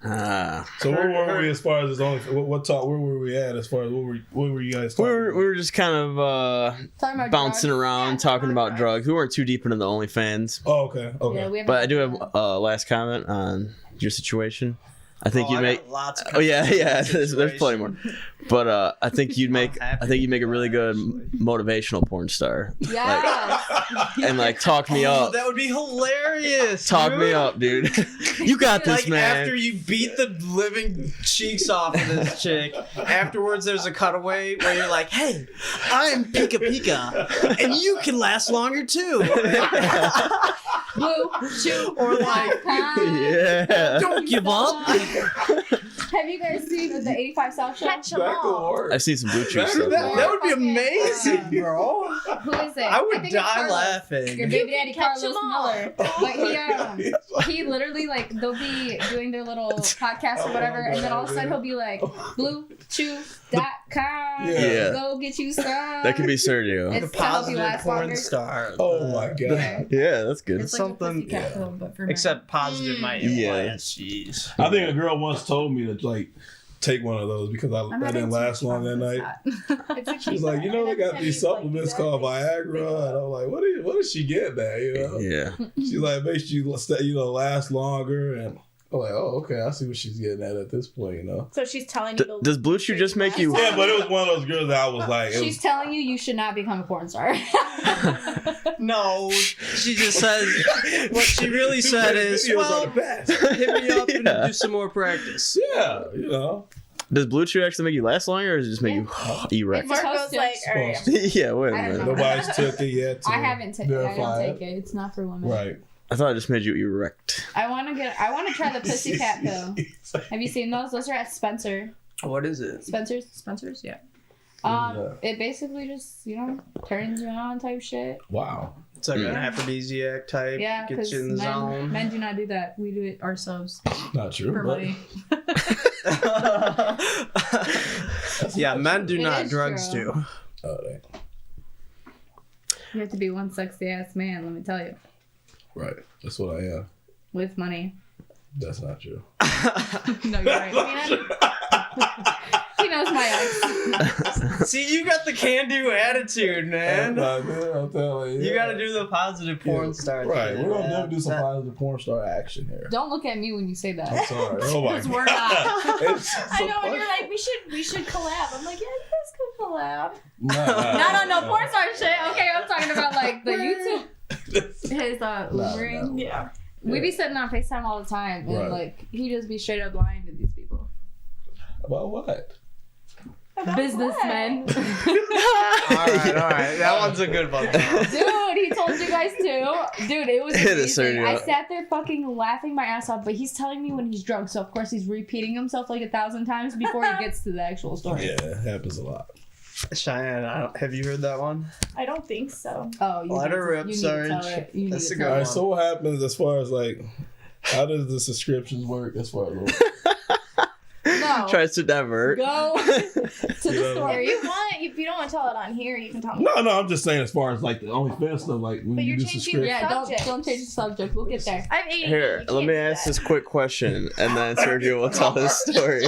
Ah. So where were we as far as this only? What talk? Where were we at as far as what were you guys We talking? were, we were just kind of Talking about bouncing drugs. around, Yeah, talking about drugs. drugs. We weren't too deep into the OnlyFans. Oh, okay. Okay. Yeah, we haven't But I do done have that. a last comment on your situation. I think you'd I make. got lots of Oh yeah, yeah. situations. There's plenty more. But I think you'd make. I'm happy I think you'd make a really good actually. motivational porn star. Yes. And like talk me Oh, up. that would be hilarious. Talk dude. me up, dude. You got this, Like man. after you beat the living cheeks off of this chick, afterwards there's a cutaway where you're like, "Hey, I'm Pika Pika, and you can last longer too." Blue, shoot, Or like, Yeah. "Don't give up." Have you guys seen the 85 South show? Catch 'em Back to all. work. I've seen some Blue Chew stuff. That would be amazing, bro. Who is it? I would think it's die Carlos. laughing. Your baby daddy catch Carlos 'em all. Miller. But he literally like they'll be doing their little podcast or whatever, and then all of a sudden he'll be like, BlueChew.com. Yeah. Go get you some. That could be Sergio. It's The to help you positive last porn longer. star. Oh my god. Yeah, that's good. It's like Something- a pussycat yeah. film, but for men. Except positive might imply Yeah. it. Jeez. I think a girl once told me to like take one of those because I'm I not didn't into last long that night. It's a She's like, you know, they got these supplements called Viagra, and I'm like, what is she getting at? You know? Yeah. She's like, makes you last longer, and I'm like, oh, okay, I see what she's getting at this point, you know. So she's telling you. Does Blue Chew just make you? Yeah, but it was one of those girls that I was like, it She's was, telling you should not become a porn star. No, she just says what she really said is, videos well, are the best. hit me up and Yeah. do some more practice. Yeah, you know. Does Blue Chew actually make you last longer, or does it just make you erect? It's Marco's supposed to. like, all right. Yeah, wait a I don't minute. know. Nobody's took it yet. To I haven't taken it. I verify don't take it. It's not for women. Right. I thought it just made you erect. I want to try the pussycat pill. Have you seen those? Those are at Spencer. What is it? Spencer's, yeah. It basically just, turns you on type shit. Wow. It's like an Mm. aphrodisiac type. Yeah, Gets because you in the zone. men do not do that. We do it ourselves Not true. for but- money. Yeah, men do It not. is Drugs true. do. Oh, dang. You have to be one sexy ass man, let me tell you, Right. That's what I am. with money. That's not true. No, you're right. He knows my ex. See, you got the can-do attitude, man. I'm telling you. You got to do the positive porn star. Right. shit, We're gonna man. never do some positive porn star action here. Don't look at me when you say I'm that. sorry. Oh my Because we're god. not. It's I so know, and funny. you're like, we should collab. I'm like, yeah, you guys could collab. No, porn star shit. Okay, I'm talking about like the YouTube. His Ubering. Yeah. We be sitting on FaceTime all the time, and Right. like he just be straight up lying to these people. About what? Businessmen. All right. That one's a good one. Dude, he told you guys too. Dude, it was Hit it, amazing. Sergio. I sat there fucking laughing my ass off, but he's telling me when he's drunk, so of course he's repeating himself like 1,000 times before he gets to the actual story. Yeah, it happens a lot. Cheyenne, have you heard that one? I don't think so. Oh, you Let need her to- rip, you need to tell Sarge. it. You need That's to a tell good All it. right, so what happens as far as like, how does the subscriptions work as far as No. Tries to divert. Go to the story. If you don't want to tell it on here, you can tell me. No, I'm just saying as far as like the OnlyFans stuff, like when But you you're do changing subscriptions. Yeah, Subjects. don't change the subject. We'll get there. I have ADD. Here, you let can't me do ask that. this quick question, and then Sergio will tell his story.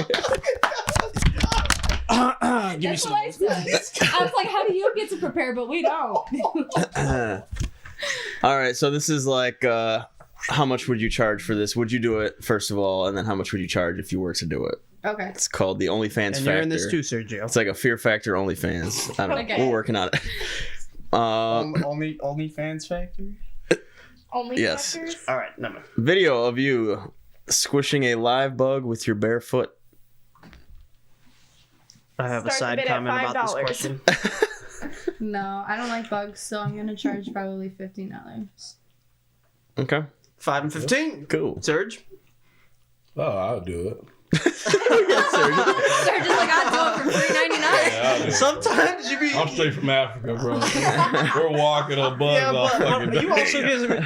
Give me That's some. what I said. I was like, how do you get to prepare, but we don't? All right, so this is like, how much would you charge for this? Would you do it first of all, and then how much would you charge if you were to do it? Okay. It's called the OnlyFans And Factor. you're in this too, Sergio. It's like a Fear Factor OnlyFans. I don't know. Okay. We're working on it. OnlyFans Factory? Only Yes. factors? All right, never. Video of you squishing a live bug with your bare foot. I have a Start the side bid at comment about this $5. question. No, I don't like bugs, so I'm gonna charge probably $15. Okay, 5 and 15. cool. Serge? Oh, I'll do it. They're just like, I'll do it for $3.99. Yeah, I'll do it. Sometimes you be. I'm straight from Africa, bro. We're walking on bugs Yeah, all fucking but you day. also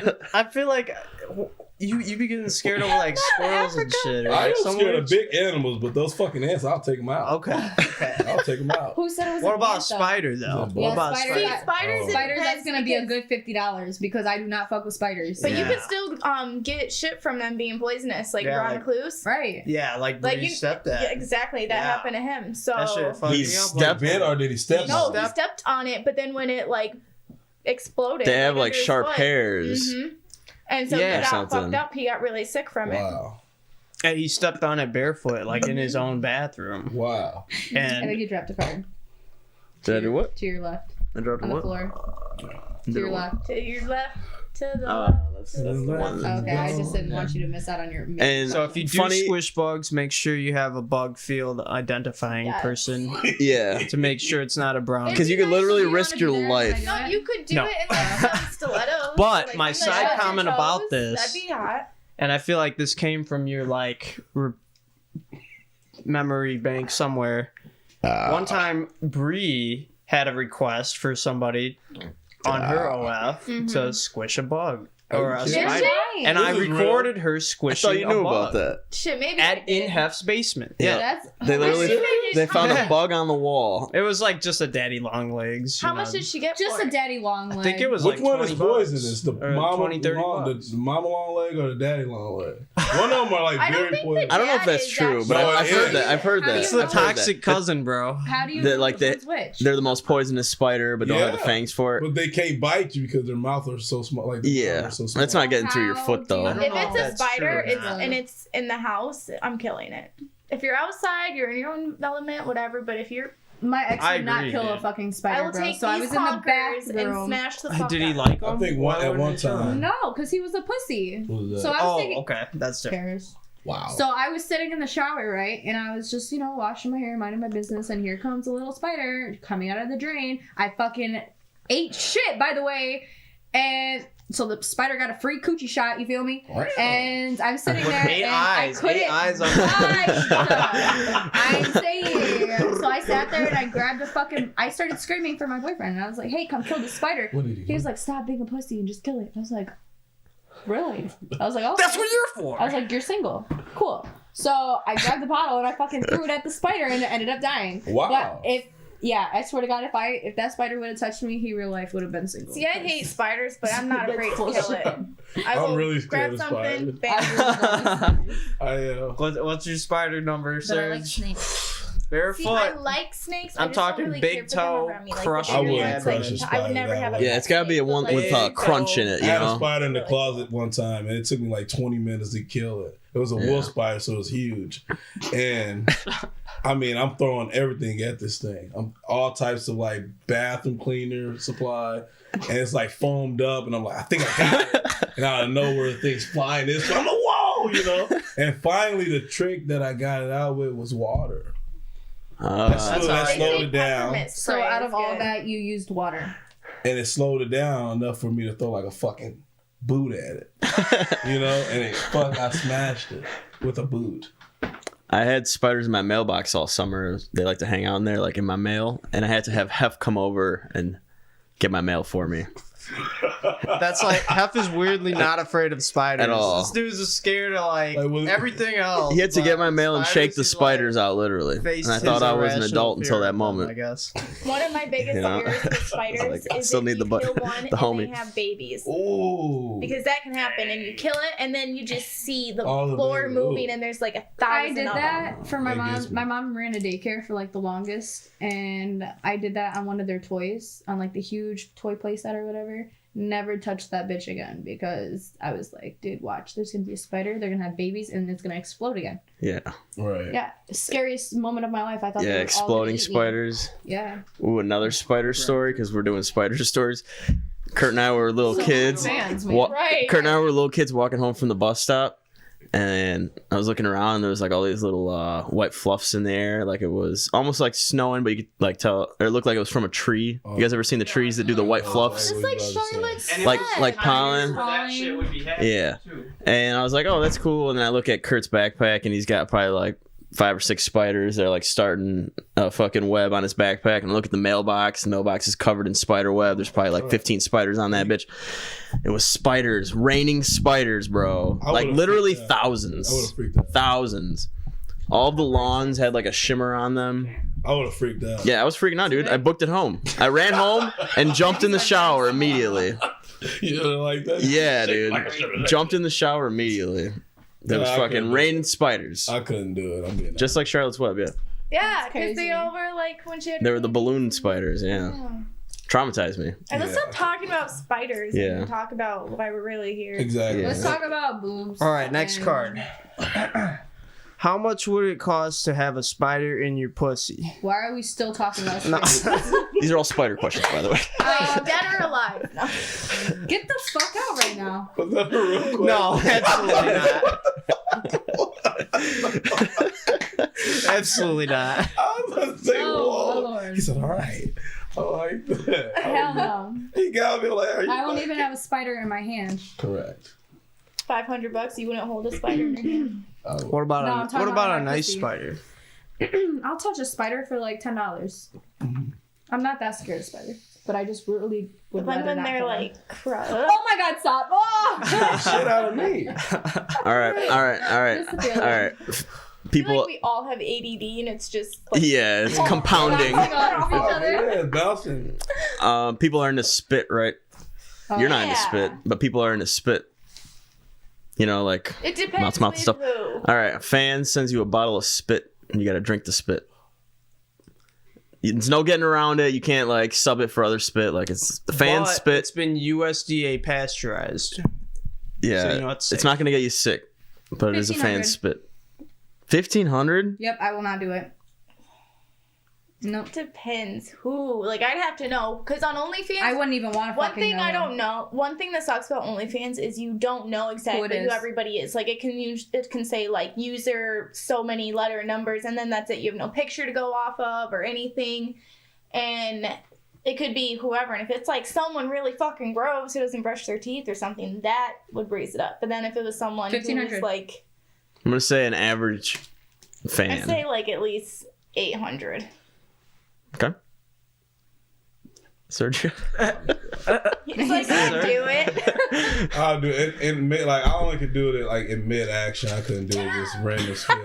get. I feel like you be getting scared over like squirrels and shit. Or, I like, am some scared weird- of big animals, but those fucking ants, I'll take them out. Okay. I'll take them out. Who said it was What a about a ant, though? spider though? Yeah, What about a spider- spider? See, spiders, Oh. it Spiders, that's depends gonna be a because- good $50 because I do not fuck with spiders. But you Yeah. could still get shit from them being poisonous, like Yeah, Ron like- Cluse. Right. Yeah, like Like you you stepped that. Yeah, exactly. That Yeah. happened to him. So That shit fucked He me up. stepped- Bit or did he step no, on it? he stepped on it, but then when it like exploded, They have like under his sharp foot. hairs. Mhm. And so Yeah. he got Something. fucked up. He got really sick from it. Wow. And he stepped on it barefoot, like in his own bathroom. Wow. I And think you dropped a card. Did I do what? To your left. I dropped On the what? floor. Did To your it what? left. To your left, to the Oh, left. that's the one. Okay, I just didn't want you to miss out on your And so if you do funny, squish bugs, make sure you have a bug field identifying Yes. person yeah, to make sure it's not a brown. because you could literally risk your life. No, you could do No. it in like some stilettos. But like, my on the side edge of comment your about toes. this- That'd be hot. And I feel like this came from your like memory bank somewhere. One time, Bree had a request for somebody on her OF to squish a bug or a Did she? spider. And I This is recorded her I squishing thought you knew a bug about that. Shit, maybe I in did. Heff's basement. Yeah. That's They literally they found a Yeah. bug on the wall. It was like just a daddy long legs. How much did she get just for a it? daddy long leg. I think it was Which like one is 20 bucks. poisonous? The Or mama 20, 30 long, bucks. the mama long leg or the daddy long leg? One of them are like I don't very think poisonous. the I don't know if dad that's is true, but actually- I've No, it heard that. is. I've heard How do that. you It's the I've heard that. toxic cousin, bro. How do you They're know like which one's which? They're the most poisonous spider, but don't have the Yeah. fangs for it. But they can't bite you because their mouth are so small. Like the Yeah, mouth are so small. that's not getting through your How foot do you- though. I don't If know it's if a that's spider true or not. and it's in the house, I'm killing it. If you're outside, you're in your own element, whatever. But if you're, My ex I would not agree, kill a dude. fucking I spider, will bro. take So I these was in the honkers and bathroom. smash the fuck Did he out. like I him? think Why at wouldn't one he kill him? time. No, because he was a pussy. What was that? So I was Oh, taking. okay. That's different. Cares. Wow. So I was sitting in the shower, right? And I was just, washing my hair, minding my business, and here comes a little spider coming out of the drain. I fucking ate shit, by the way. And so the spider got a free coochie shot, you feel me? And I'm sitting there Eight and eyes. I couldn't. 8 eyes on I'm saying. So I sat there and I grabbed I started screaming for my boyfriend. And I was like, hey, come kill this spider. What did he He do? was like, stop being a pussy and just kill it. I was like, really? I was like, oh. That's what you're for. I was like, you're single. Cool. So I grabbed the bottle and I fucking threw it at the spider and it ended up dying. Wow. But I swear to God, if that spider would have touched me, he real life would have been single. See, I hate spiders, but I'm not afraid to kill it. I I'm will really grab scared of something, spiders. bam. What's your spider number, But I like Serge? snakes. See, I Barefoot. like snakes. I'm I just don't talking really big care for them toe, around me. Like, crush the I bigger wouldn't ones, crush like, a I spider would never that have a way. Yeah, it's gotta be a one Like, with Big crunch in it, I you had a know. spider in the closet one time, and it took me like 20 minutes to kill it. It was a wolf spider, so it was huge. And I mean, I'm throwing everything at this thing. All types of like bathroom cleaner supply, and it's like foamed up, and I'm like, I think I got it. And out of nowhere, the thing's flying this way. I'm like, whoa, And finally, the trick that I got it out with was water. That's That how I slowed it down, So out of all that, you used water. and it slowed it down enough for me to throw like a fucking boot at it. And I smashed it with a boot. I had spiders in my mailbox all summer. They like to hang out in there, like in my mail, and I had to have Heff come over and get my mail for me. That's like Heff is weirdly not afraid of spiders. At all. This dude's just scared of like Like, everything else. He had to get but my mail and shake the he's, spiders like, out, literally. faced And I his thought I was an irrational adult until fear that of them, moment. I guess. One of my biggest You know? fears with spiders Like, I is still if need the you bu- kill one the and homie. they have babies. Ooh. Because that can happen, and you kill it, and then you just see the All the floor babies. moving, Ooh. and there's like 1,000 I did of them. that for my That mom. gets me. My mom ran a daycare for like the longest, and I did that on one of their toys, on like the huge toy playset or whatever. Never touched that bitch again because I was like, dude, watch, there's gonna be a spider, they're gonna have babies, and it's gonna explode again. Yeah. Right. Yeah, scariest moment of my life. I thought. Yeah, they were all exploding gonna eat me. spiders. Yeah. Ooh, another spider story, because we're doing spider stories. Kurt and I were little kids. Fans, man. Right. Kurt and I were little kids walking home from the bus stop, and I was looking around, and there was like all these little white fluffs in the air, like it was almost like snowing, but you could like tell, or it looked like it was from a tree. You guys ever seen the trees that do the white fluffs? It's like Charlotte's Like pollen. Yeah. And I was like, oh, that's cool. And then I look at Kurt's backpack, and he's got probably like 5 or 6 spiders. They're like starting a fucking web on his backpack. And I look at the mailbox. The mailbox is covered in spider web. There's probably like 15 spiders on that bitch. It was spiders, raining spiders, bro. I Like would've literally freaked out. I would thousands. have freaked out. Thousands. All the lawns had like a shimmer on them. I would have freaked out. Yeah, I was freaking out, dude. I booked it home. I ran home and jumped in the shower immediately. You know, like that? Yeah, dude. Jumped in the shower immediately. There was Yeah, I fucking couldn't. raining spiders. I couldn't do it. I'm being Just like Charlotte's Web, yeah. Yeah, That's because they crazy. all were like when she had. They were the balloon spiders, yeah. Traumatized me. And let's stop talking about spiders Yeah. and talk about why we're really here. exactly. Yeah. Let's talk about boobs. All right, next and- card. How much would it cost to have a spider in your pussy? Why are we still talking about No. spiders? These are all spider questions, by the way. Dead or alive? No. Get the fuck out right now. Was that a real question? No, absolutely not. Absolutely not. I was about to say, Oh, whoa. Lord. He said, all right. I like that. Hell no. He got me like, are you I won't even have a spider in my hand. Correct. $500, you wouldn't hold a spider in your hand. What about No, I'm a talking what about about a my nice pussy. spider? I'll touch a spider for like $10. I'm not that scared of spiders, but I just really would rather When not they're kill them. like crud. Oh my god, stop! Oh! Shit out of me. All right. I feel People, like we all have ADD and it's just like, yeah, it's compounding. Bouncing off each other. Yeah, bouncing. People are into spit, right? You're not into yeah. spit, but people are into spit. You know, like It depends mouth to mouth with stuff. who. All right, a fan sends you a bottle of spit, and you got to drink the spit. There's no getting around it. You can't like sub it for other spit. Like it's the fan But spit. It's been USDA pasteurized. Yeah, so you know it's it's safe. not gonna get you sick, but it is a fan 1,500. spit. 1,500. Yep, I will not do it. Nope. Depends who. Like I'd have to know because on OnlyFans, I wouldn't even want to one fucking thing know. I don't know. One thing that sucks about OnlyFans is you don't know exactly who is. everybody is. Like it can say like user so many letter numbers and then that's it. You have no picture to go off of or anything, and it could be whoever. And if it's like someone really fucking gross who doesn't brush their teeth or something, that would raise it up. But then if it was someone who was 1,500. like, I'm gonna say an average fan. I'd say like at least 800. Okay. Sergio. He's like, I'd do it. I'll do it in mid. Like I only could do it like in mid action. I couldn't do it just random shit.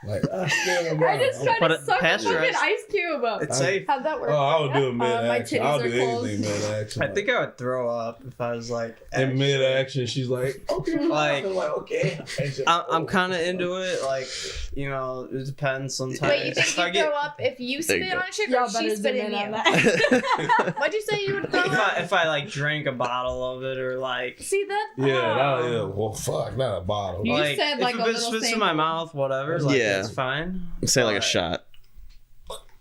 Like still I just tried But to it suck a fucking pasteurized. ice cube up. It's safe. How'd that work? Oh, I would do it mid my action. titties I'll are do closed. anything mid action. I think I would throw up if I was like. in mid action, she's like, okay, Like, I'm like okay. I'm kind of into it. Like, you know, it depends sometimes. Wait, you think If I you'd get- throw up if you There you spit go. on shit Y'all or better she spit zoom in in you? on that. What'd you say you would throw up? if I like drank a bottle of it or like. See that? Yeah. Well, fuck, not a bottle. You like, said, if like, it a spits little in thing. my mouth, whatever. Like, Yeah. it's fine. Say like a But- shot.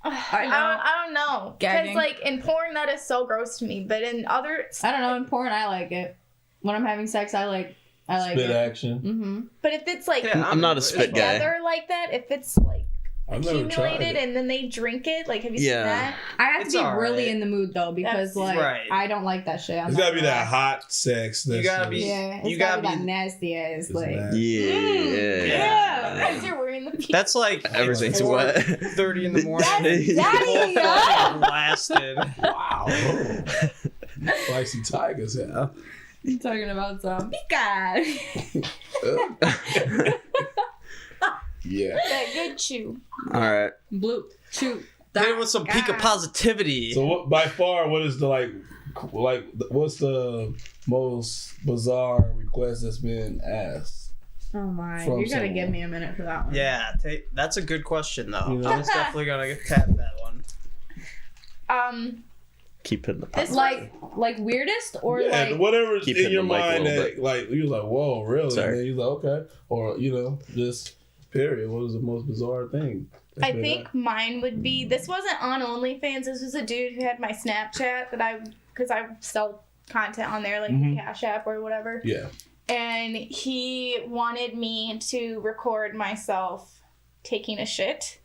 I don't know. Because Gagging. like in porn that is so gross to me, but in other I don't know. In porn, I like it. When I'm having sex, I like Spit it. action. Mm-hmm. but if it's like Yeah, I'm not a spit guy. together like that, if it's like I've never tried accumulated it. and then they drink it, like have you Yeah. seen that? I have It's to be all really right. in the mood though, because That's like right. I don't like that shit. I'm It's not gotta be gonna that lie. hot sex. That's gotta just- be- Yeah, it's You gotta gotta be that be- nasty ass It's like. nasty. Yeah. Because you're wearing the pee. That's like Everything's it's wet. 4:30 in the morning. Daddy, Both yeah. fucking blasted. Wow. Spicy tigers, yeah. I'm talking about some Pika. Yeah. That good chew. All right. Blue, shoot. Hit it with some peak of positivity. So what? By far, what is the like? What's the most bizarre request that's been asked? Oh my! From You gotta someone. give me a minute for that one. Yeah, that's a good question though. You know? I was definitely gonna tap that one. Keep hitting the This pot. Like weirdest or Yeah, like whatever Keep in hitting your the mic a mind little that bit. like you was like, whoa, really? Sorry. And then you like, okay, or just period. What was the most bizarre thing? I think mine would be, this wasn't on OnlyFans, this was a dude who had my Snapchat because I sell content on there, like Mhm. Cash App or whatever. Yeah. And he wanted me to record myself taking a shit.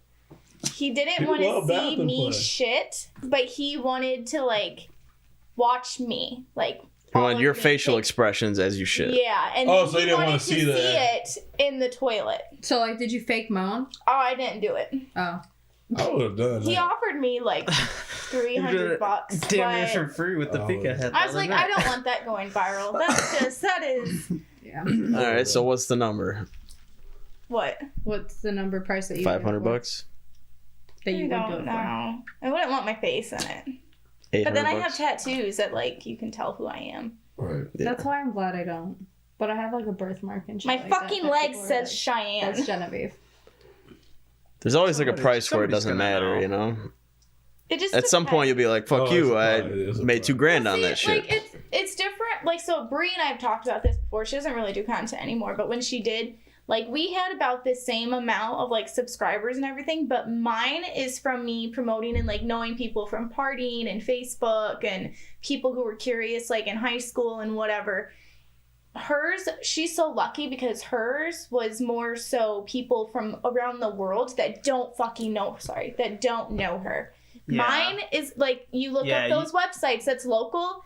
He didn't People want to love see bathroom me play. shit, but he wanted to like watch me, like You all want of your me facial take- expressions as you shit. Yeah, and Oh, then so you he didn't wanted wanna to see see that. it in the toilet. so like did you fake moan? Oh, I didn't do it. Oh. I would have done He that. offered me like $300, Damn near but for free with the Oh. Pika head. I was like, I don't want that going viral. That is Yeah. All right. So what's the number? what? What's the number price that you $500. that I you would do don't it for? know. I wouldn't want my face in it. $800. But then I have tattoos that like you can tell who I am. Right. Yeah. That's why I'm glad I don't. But I have like a birthmark and shit. My like that fucking that leg people are says like, Cheyenne. That's Genevieve. There's always like a Somebody- price where it somebody's doesn't gonna matter, know. you know. It just At some point, you'll be like, "Fuck Oh, you! it's a I price. It is a made $2 grand on See, that shit." Like it's different. Like so, Bree and I have talked about this before. She doesn't really do content anymore, but when she did, like we had about the same amount of like subscribers and everything. But mine is from me promoting and like knowing people from partying and Facebook and people who were curious like in high school and whatever. Hers, she's so lucky because hers was more so people from around the world that don't fucking know. Sorry, that don't know her. Yeah. Mine is like you look Yeah, up those websites that's local.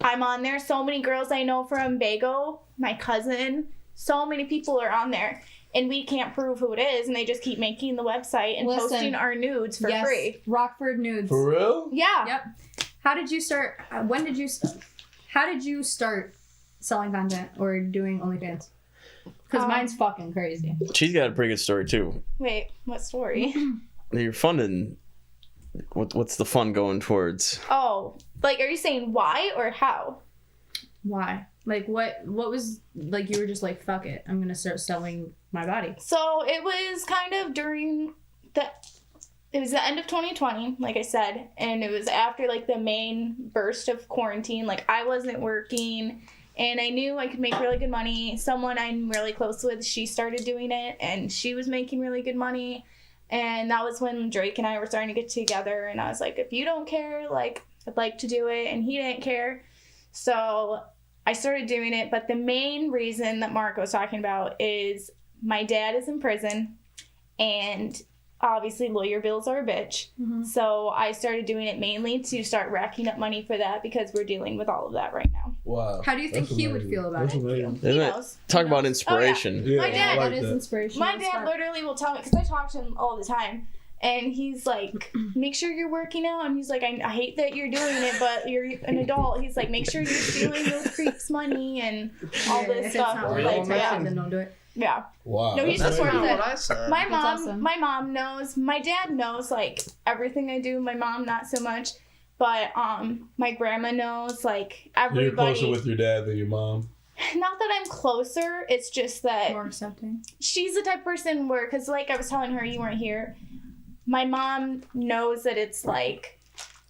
I'm on there. So many girls I know from Bago, my cousin. So many people are on there. and we can't prove who it is, and they just keep making the website and Listen. posting our nudes for free. Rockford nudes. For real? Yeah. Yep. How did you start? How did you start selling content or doing OnlyFans? Because mine's fucking crazy. She's got a pretty good story too. Wait, what story? You're funding. What's the fun going towards? Oh, like, are you saying why or how? Why? Like, what was, like, you were just like, fuck it, I'm gonna start selling my body. So it was kind of it was the end of 2020, like I said, and it was after, like, the main burst of quarantine. Like, I wasn't working, and I knew I could make really good money. Someone I'm really close with, she started doing it, and she was making really good money. And that was when Drake and I were starting to get together, and I was like, if you don't care, like, I'd like to do it, and he didn't care. So I started doing it, but the main reason that Mark was talking about is my dad is in prison, and obviously lawyer bills are a bitch. Mm-hmm. So I started doing it mainly to start racking up money for that, because we're dealing with all of that right now. Wow. How do you think That's he would amazing. feel about That's it? amazing. He Isn't it? knows. Talk about inspiration. Yeah, My dad- I like That is that. inspirational. My as dad fuck. literally will tell me, because I talk to him all the time, and he's like, make sure you're working out. And he's like, I hate that you're doing it, but you're an adult. He's like, make sure you're stealing those creeps' money and all Yeah, this if it's stuff. not real, like, yeah. then don't do it. Yeah. Wow. No, he that's supports amazing. it. what I said. My That's mom, awesome. my mom knows. My dad knows, like, everything I do. My mom, not so much. But my grandma knows, like, You're everybody. closer with your dad than your mom. Not that I'm closer. It's just that More accepting. she's the type of person where, because like I was telling her, you weren't here, my mom knows that it's like,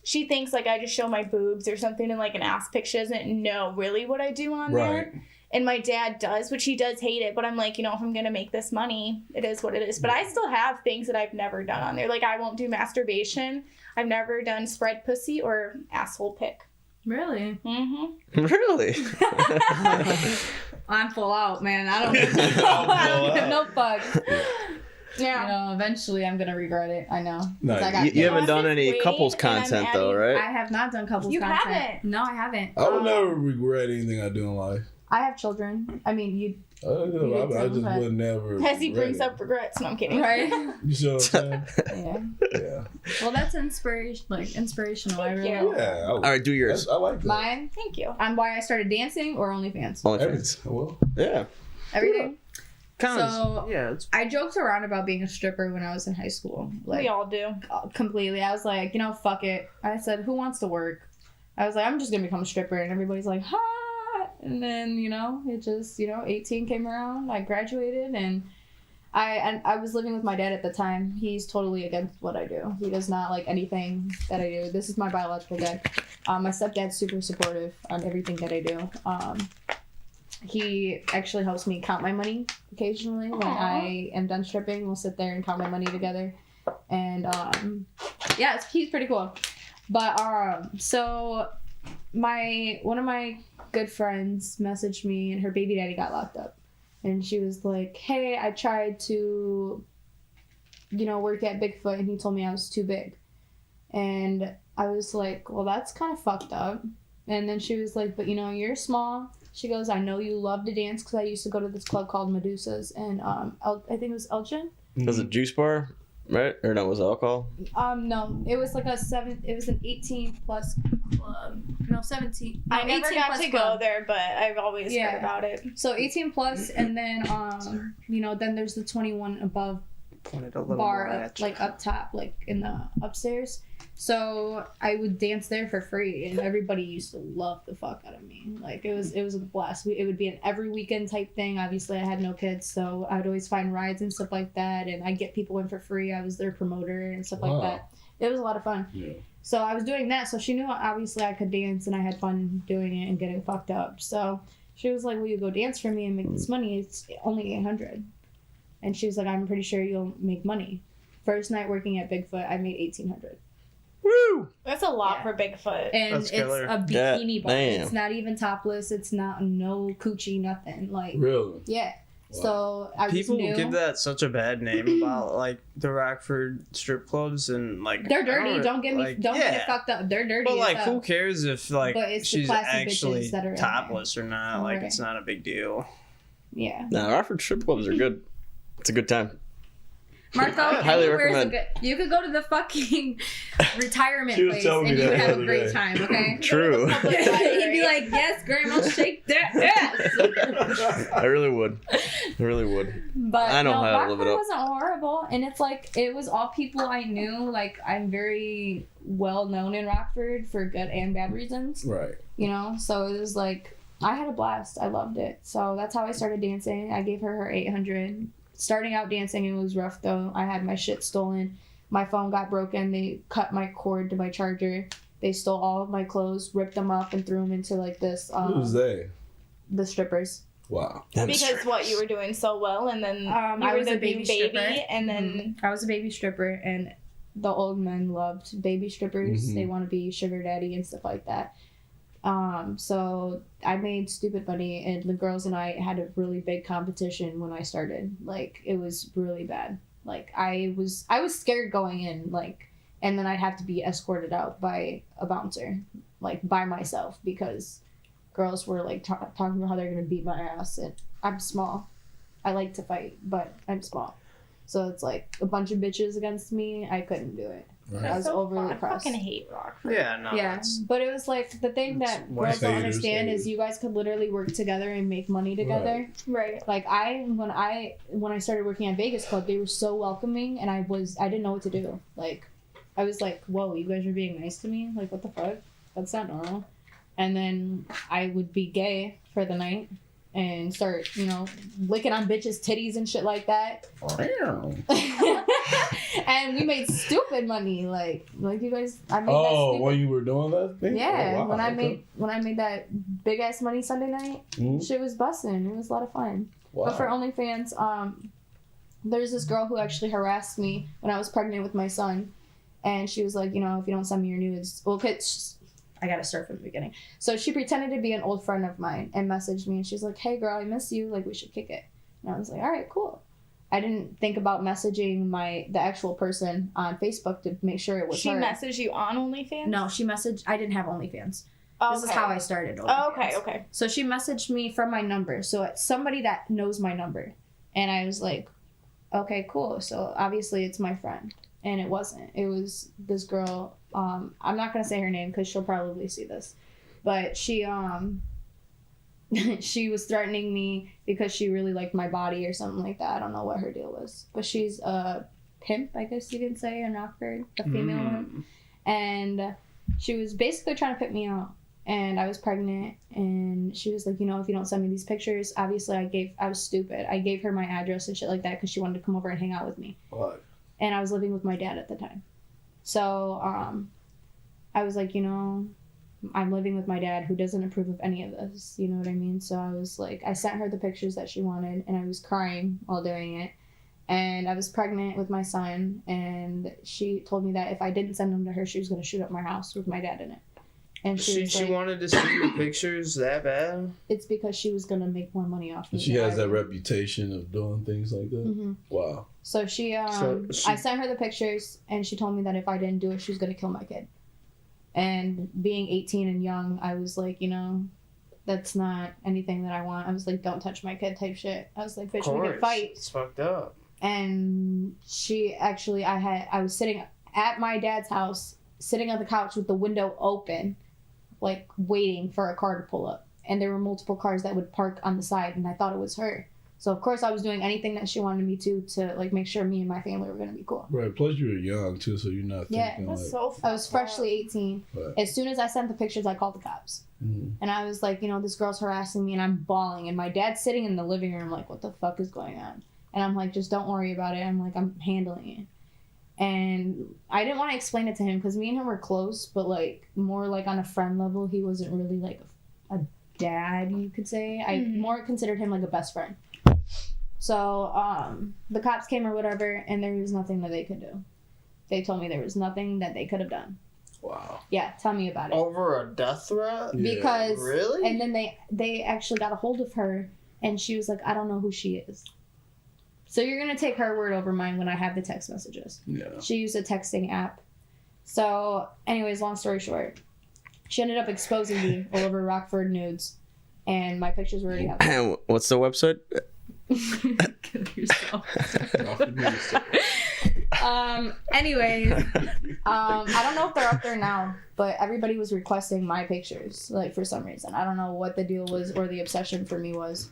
she thinks like I just show my boobs or something in like an ass pic. She doesn't know really what I do on Right. there. And my dad does, which he does hate it, but I'm like, if I'm gonna make this money, it is what it is. But I still have things that I've never done on there. Like, I won't do masturbation. I've never done spread pussy or asshole pic. Really? Mm-hmm. Really? I'm full out, man. I don't give no fuck. Yeah. You know, eventually I'm gonna regret it. I know. 'Cause Nice. I got You haven't I'm done just any waiting, couples and I'm content though, adding- right? I have not done couples You content. haven't? No, I haven't. I would never regret anything I do in life. I have children. I mean, you I just would never. As he brings regret up regrets. No, I'm kidding. right? it. You see what I'm saying? Yeah. Yeah. Well, that's inspirational. I really. you. Yeah. All right, do yours. I like that. Mine Thank you. on why I started dancing or OnlyFans. OnlyFans. Everything. Well, Yeah. Everything. So, So it's I joked around about being a stripper when I was in high school. Like We all do. completely. I was like, fuck it. I said, who wants to work? I was like, I'm just gonna become a stripper, and everybody's like, ha. And then it just 18 came around. I graduated, and I was living with my dad at the time. He's totally against what I do. He does not like anything that I do. This is my biological dad. My stepdad's super supportive on everything that I do. He actually helps me count my money occasionally when I am done stripping. We'll sit there and count my money together, and he's pretty cool. But so one of my good friends messaged me, and her baby daddy got locked up, and she was like, hey, I tried to work at Bigfoot, and he told me I was too big. And I was like, well, that's kind of fucked up. And then she was like, but you're small. She goes, I know you love to dance, because I used to go to this club called Medusa's, and I think it was Elgin. Was it juice bar, right? Or no, was it alcohol? No, it was like it was an 18 plus club. No, 17. No, I never 18 got plus to club. go there, but I've always heard about it. So 18 plus, and then then there's the 21 above pointed a little bar more up, at you. like up top, like in the upstairs. So I would dance there for free, and everybody used to love the fuck out of me. Like it was a blast. It would be an every weekend type thing. Obviously, I had no kids, so I'd always find rides and stuff like that, and I'd get people in for free. I was their promoter and stuff like that. It was a lot of fun. Yeah. So I was doing that. So she knew obviously I could dance, and I had fun doing it and getting fucked up. So she was like, "Will you go dance for me and make this money? It's only $800." And she was like, "I'm pretty sure you'll make money." First night working at Bigfoot, I made $1,800. Woo! That's a lot Yeah. for Bigfoot. And That's it's killer. a bikini bar. Damn. It's not even topless. It's not no coochie, nothing. Like really? yeah. Wow. So I People just knew give that such a bad name about like the Rockford strip clubs, and like they're dirty. Don't get me. like, Don't get it yeah. fucked up. They're dirty. But as like, hell. who cares if like But it's the she's classy actually bitches that are in topless or not? Like, Right. it's not a big deal. Yeah. Nah, Rockford strip clubs are good. It's a good time. Martha, highly anywhere is a recommend. good. You could go to the fucking retirement She was place telling me and you that would the have a other great day. time. Okay. True. He'd be like, "Yes, Grandma, shake that ass." I really would. But I know no, how to Rockford live it up. wasn't horrible, and it's like it was all people I knew. Like I'm very well known in Rockford for good and bad reasons. Right. You know, so it was like I had a blast. I loved it. So that's how I started dancing. I gave her 800. Starting out dancing, it was rough though. I had my shit stolen. My phone got broken. They cut my cord to my charger. They stole all of my clothes, ripped them up, and threw them into like this. Who's they? The strippers. Wow. Because what you were doing so well, and then you I were was the a baby baby, stripper. and then I was a baby stripper, and the old men loved baby strippers. Mhm. They want to be sugar daddy and stuff like that. So I made stupid money, and the girls and I had a really big competition when I started. Like it was really bad. Like I was scared going in, like, and then I'd have to be escorted out by a bouncer, like by myself, because girls were like talking about how they're gonna beat my ass, and I'm small. I like to fight, but I'm small. So it's like a bunch of bitches against me. I couldn't do it. Right. I was overly I pressed. fucking hate Rockford. Yeah, no. Yeah, it's- but it was like the thing it's that white girls don't haters, understand haters. is you guys could literally work together and make money together. Right. Like when I started working at Vegas Club, they were so welcoming, and I didn't know what to do. Like I was like, whoa, you guys are being nice to me. Like what the fuck? That's not normal. And then I would be gay for the night and start, licking on bitches' titties and shit like that. And we made stupid money, like you guys. I made that Oh, stupid. when you were doing that thing? Yeah, Oh, wow. when I Okay. made that big ass money Sunday night, Mhm. shit was busting. It was a lot of fun. Wow. But for OnlyFans, there's this girl who actually harassed me when I was pregnant with my son, and she was like, if you don't send me your nudes, well, I gotta start from the beginning. So she pretended to be an old friend of mine and messaged me, and she's like, "Hey girl, I miss you. Like we should kick it." And I was like, "All right, cool." I didn't think about messaging the actual person on Facebook to make sure it was She her. messaged you on OnlyFans? No, she messaged. I didn't have OnlyFans. This is Okay. how I started. Oh, OnlyFans. okay. So she messaged me from my number. So it's somebody that knows my number. And I was like, okay, cool. So obviously it's my friend. And it wasn't. It was this girl. I'm not going to say her name because she'll probably see this. But she she was threatening me because she really liked my body or something like that. I don't know what her deal was. But she's a pimp, I guess you can say, in Rockford, a female one. And she was basically trying to put me out. And I was pregnant, and she was like, if you don't send me these pictures, obviously I was stupid. I gave her my address and shit like that because she wanted to come over and hang out with me. What? And I was living with my dad at the time. So I was like, I'm living with my dad who doesn't approve of any of this. You know what I mean? So I was like, I sent her the pictures that she wanted, and I was crying while doing it. And I was pregnant with my son, and she told me that if I didn't send them to her, she was going to shoot up my house with my dad in it. And she was like, wanted to see the pictures that bad? it's because she was going to make more money off me. She than has I that would. reputation of doing things like that. Mm-hmm. Wow. So she So she- I sent her the pictures, and she told me that if I didn't do it, she was going to kill my kid. And being 18 and young, I was like, that's not anything that I want. I was like, don't touch my kid type shit. I was like, bitch, we could fight. It's fucked up. And she actually, I was sitting at my dad's house, sitting on the couch with the window open, like waiting for a car to pull up. And there were multiple cars that would park on the side, and I thought it was her. So of course I was doing anything that she wanted me to like make sure me and my family were gonna be cool. Right. Plus you were young too, so you're not Yeah, thinking That's like. so I was freshly 18. Right. As soon as I sent the pictures, I called the cops. Mhm. And I was like, this girl's harassing me, and I'm bawling. And my dad's sitting in the living room like, what the fuck is going on? And I'm like, just don't worry about it. I'm like, I'm handling it. And I didn't want to explain it to him because me and him were close, but like more like on a friend level. He wasn't really like a dad, you could say. I more considered him like a best friend. So the cops came or whatever, and there was nothing that they could do. They told me there was nothing that they could have done. Wow. Yeah, tell me about it. Over a death threat? Yeah. Because Really? and then they actually got a hold of her, and she was like, I don't know who she is. So you're gonna take her word over mine when I have the text messages. Yeah. She used a texting app. So anyways, long story short, she ended up exposing me all over Rockford nudes, and my pictures were already out there. And what's the website? Kill yourself. Anyways, I don't know if they're up there now, but everybody was requesting my pictures, like, for some reason. I don't know what the deal was or the obsession for me was.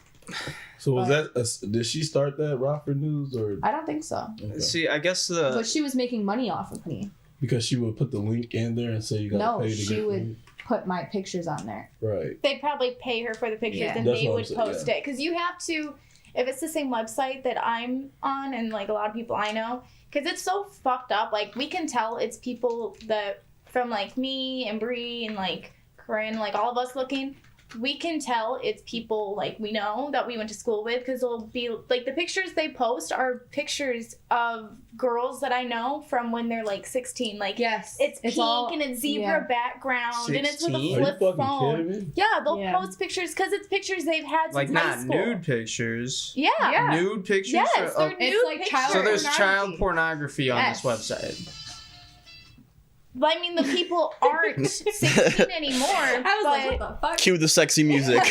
So was did she start that Rockford News or? I don't think so. Okay. See, I guess But she was making money off of me. Because she would put the link in there and say you gotta pay to get she the would link. put my pictures on there. Right. They'd probably pay her for the pictures Yeah. and That's they what would I'm post saying, it. Because you have to, if it's the same website that I'm on and like a lot of people I know, because it's so fucked up. Like we can tell it's people that from like me and Bree and like Corinne, like all of us looking. We can tell it's people like we know that we went to school with because it'll be like the pictures they post are pictures of girls that I know from when they're like 16. Like Yes. it's pink all, and a zebra background and it's with a 16? Are you flip fucking phone. kidding me? Yeah, they'll Yeah. post pictures because it's pictures they've had since like high not school. nude pictures. Yeah. Yeah. Nude pictures. Yes, they're of- nude It's like pictures. child so there's pornography. child pornography on Yes. this website. But I mean, the people aren't 16 anymore. I was like, but what the fuck? Cue the sexy music.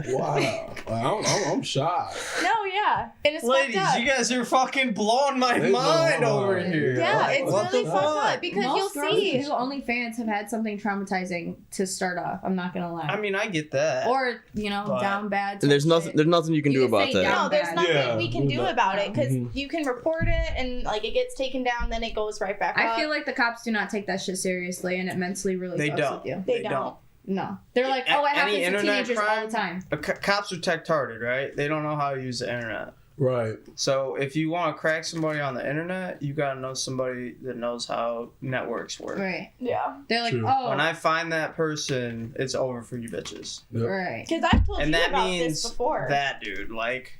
Wow. I'm shocked. no, yeah, and it's Ladies, fucked up. you guys are fucking blowing my They mind blow my over mind. here. Yeah, Like, it's what really the fucked fuck? up because Most you'll girls see. who do OnlyFans have had something traumatizing to start off. I'm not gonna lie. I mean, I get that. Or But- down bad. And there's type nothing. shit. There's nothing you can do You can about say that. No, there's bad. nothing Yeah, we can we do know. about it because Mhm. you can report it and like it gets taken down, then it goes right back up. I feel like the cops do not take that shit seriously, and it mentally really They fucks don't. with you. They don't. No, they're like, A- oh, it any happens to internet teenagers all crime? the time. Cops are tech-tarded, right? They don't know how to use the internet. Right. So if you want to crack somebody on the internet, you gotta know somebody that knows how networks work. Right? Yeah, They're like, True. oh, When I find that person, it's over for you bitches. Yep. right. because I've told And you that about means this before. that dude, like,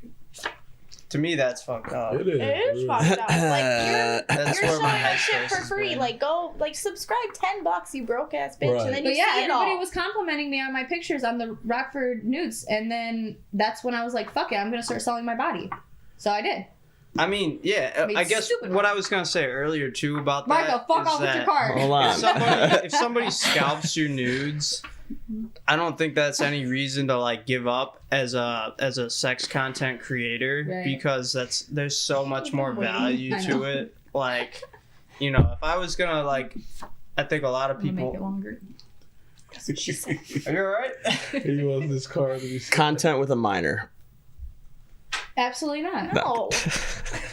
to me, that's fucked up. It is. It is It fucked up. Like That's you're where showing my that shit headspace for has free. been. Like go, like subscribe $10, you broke ass bitch, Right. and then you But yeah, see it everybody all. was complimenting me on my pictures on the Rockford nudes, and then that's when I was like, fuck it, I'm gonna start selling my body. So I did. I mean, yeah, I mean, I guess stupid what one. I was gonna say earlier too about Marco, that fuck is off with your that card. Hold on. if somebody scalps your nudes, I don't think that's any reason to like give up as a sex content creator Right. because there's so much more Wait, value I to know. it. Like, you know, if I was gonna like, I think a lot of I'm gonna make it people. longer. Are you alright? He wants this card to be Content with a minor. Absolutely not. No.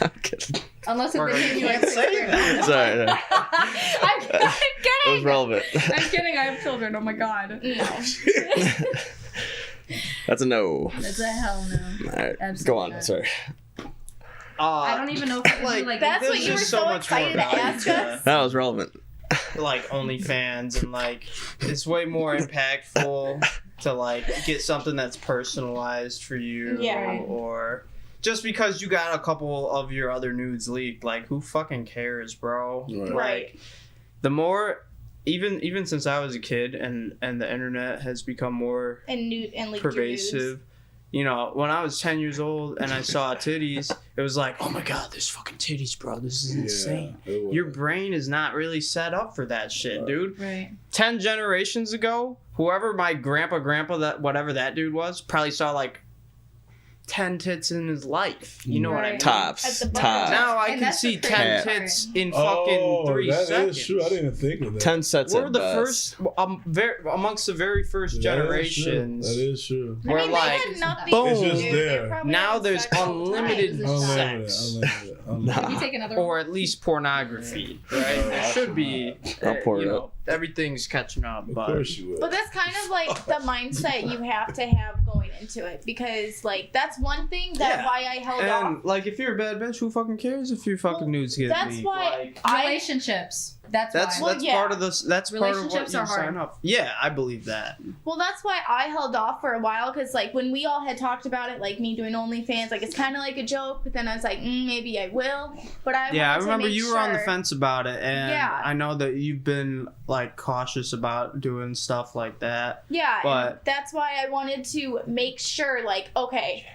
I'm kidding. Unless if Marco, they you give you like can't say that. Sorry, no. I'm It was kidding. relevant. I'm kidding. I have children. Oh my god. No. That's a no. That's a hell no. All right, Absolutely go on. not. Sorry. I don't even know if I can do like That's there's what you were just so much more excited to value ask to us. That was relevant. like OnlyFans and like it's way more impactful to like get something that's personalized for you Yeah. or just because you got a couple of your other nudes leaked, like who fucking cares, bro? Right. Like the more even since I was a kid and the internet has become more And nude and leaked your nudes. pervasive. You know, when I was 10 years old and I saw titties, it was like, oh my god, there's fucking titties, bro. This is insane. Yeah, it was. Your brain is not really set up for that shit, Right. dude. right. 10 generations ago, whoever my grandpa, that whatever that dude was, probably saw like 10 tits in his life. You know what I mean? Right. Tops. At the bottom. Tops. Now I And can that's see the 10 crazy tits in fucking Oh, 3 that seconds. is true. I didn't even think of that. 10 sets We're at the best. first, amongst the very first generations. That is true. Where I mean, like, they had nothing boom. to do. It's just They're there. probably now having there's sex all the time. unlimited Unlimited. sex. Nah. Can you take another one? Or at least pornography, right? Oh, There I should should be. I'll pour you it know, everything's catching up, Of but course you would. But that's kind of like the mindset you have to have going into it because, like, that's one thing that Yeah. why I held off. and like if you're a bad bitch, who fucking cares if your fucking nudes get That's leaked? why Like, Relationships. That's that's why. yeah. part of this. That's part of what Relationships you are hard. sign up. Yeah, I believe that. Well, that's why I held off for a while because, like, when we all had talked about it, like me doing OnlyFans, like it's kind of like a joke. But then I was like, maybe I will. But I Yeah, I wanted to remember make you were on the sure- fence about it, and Yeah. I know that you've been like cautious about doing stuff like that. Yeah, But- and that's why I wanted to make sure, like, okay,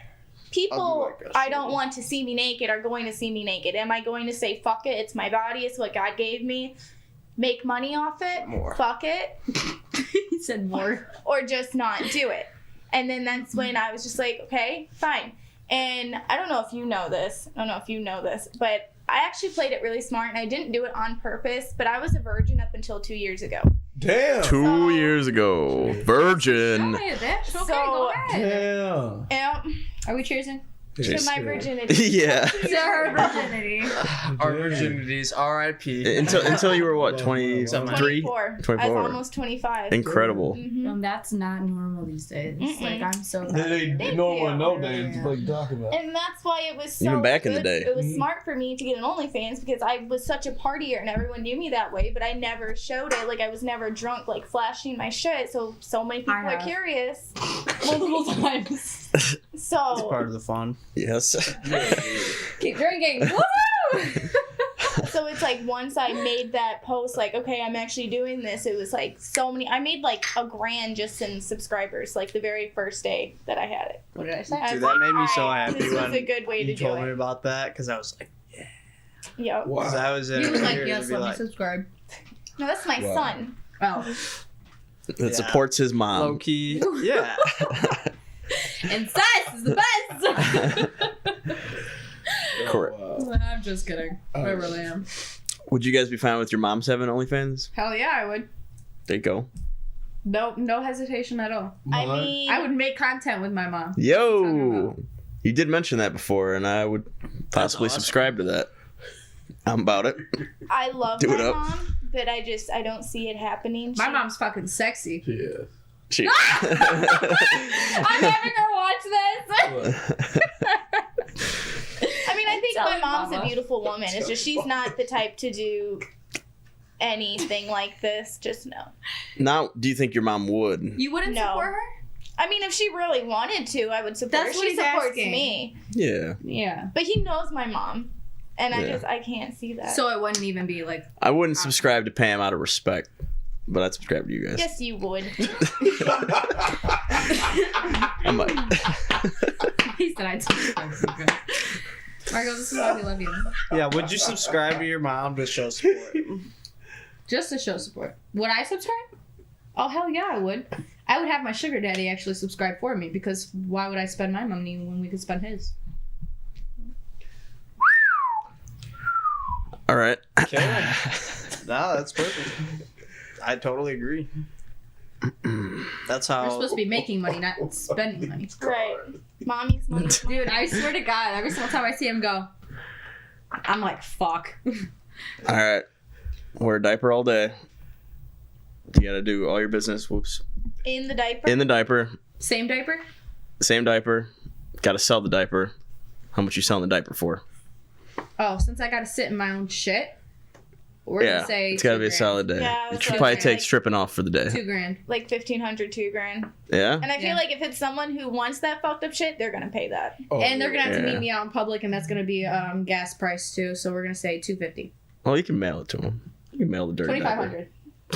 people I'll do like a I don't show. want to see me naked are going to see me naked. Am I going to say, fuck it, it's my body, it's what God gave me, make money off it, More. fuck it, he said more. or just not do it? And then that's when I was just like, okay, fine. And I don't know if you know this. But I actually played it really smart, and I didn't do it on purpose, but I was a virgin up until 2 years ago. Damn. 2 years ago. Virgin. Hey, bitch. Okay, So- go ahead. Damn. Are we cheersing? To my virginity. Yeah. To her virginity. Our virginities, R.I.P. Until you were what, 23? 24. I was 24. almost 25. Incredible. Mhm. That's not normal these days. Mm-mm. Like, I'm so proud. They Thank normal you. nowadays. What you talking about? And that's why it was so Even back in the good. day. It was smart for me to get an OnlyFans because I was such a partier and everyone knew me that way, but I never showed it. Like, I was never drunk, like, flashing my shit, so many people are have. curious. Multiple times. It's part So, of the fun. Yes. Keep drinking. Woo! so it's like once I made that post, like, okay, I'm actually doing this, it was like I made like $1,000 just in subscribers, like the very first day that I had it. What did I say? I was Dude, that like, made me so "Alright, happy This was when a good way You to do told me it. about that because I was like, Yep. because I was in You was like, here to yes, be let me like, subscribe. No, that's my Wow. son. Oh. That Yeah. supports his mom. low key. Yeah. And size is the best! Correct. Wow. I'm just kidding. I really am. Would you guys be fine with your mom's having OnlyFans? Hell yeah, I would. There you go. No hesitation at all. I Mine- mean, I would make content with my mom. Yo! You did mention that before, and I would possibly awesome. subscribe to that. I'm about it. I love Do it my up. mom, but I don't see it happening. My She- mom's fucking sexy. Yeah. She- I'm having her watch this. I mean, I think Tell my your mom's a mama. beautiful woman. It's just she's not the type to do anything like this. Just no. Now, do you think your mom would? You wouldn't No. support her? I mean, if she really wanted to, I would support That's her. what She he's supports asking. me. Yeah. Yeah. But he knows my mom. And Yeah. I can't see that. So it wouldn't even be like. I wouldn't subscribe to Pam out of respect, but I'd subscribe to you guys. Yes, you would. I might. He said I'd subscribe to you guys. Margo, this is why we love you. Yeah. Would you subscribe to your mom to show support? Just to show support. Would I subscribe? Oh, hell yeah, I would. I would have my sugar daddy actually subscribe for me because why would I spend my money when we could spend his? All right. Okay. No, that's perfect. I totally agree. That's how. We're supposed to be making money, not spending money. Right. Mommy's money. Dude, I swear to God, every single time I see him go, I'm like, fuck. All right. Wear a diaper all day. You gotta do all your business. Whoops. In the diaper. In the diaper. Same diaper? Same diaper. Gotta sell the diaper. How much you selling the diaper for? Oh, since I gotta sit in my own shit, we're Yeah. gonna say It's gotta be a $2,000. solid day. Yeah, You that's should what probably I'm saying, take like- stripping off for the day. $2,000. Like $1,500, $2,000. Yeah? And I feel Yeah. like if it's someone who wants that fucked up shit, they're gonna pay that. Oh, And they're gonna have to Yeah. meet me out in public, and that's gonna be gas price too. So we're gonna say $250. Well, you can mail it to them. You can mail the dirty diaper. $2,500.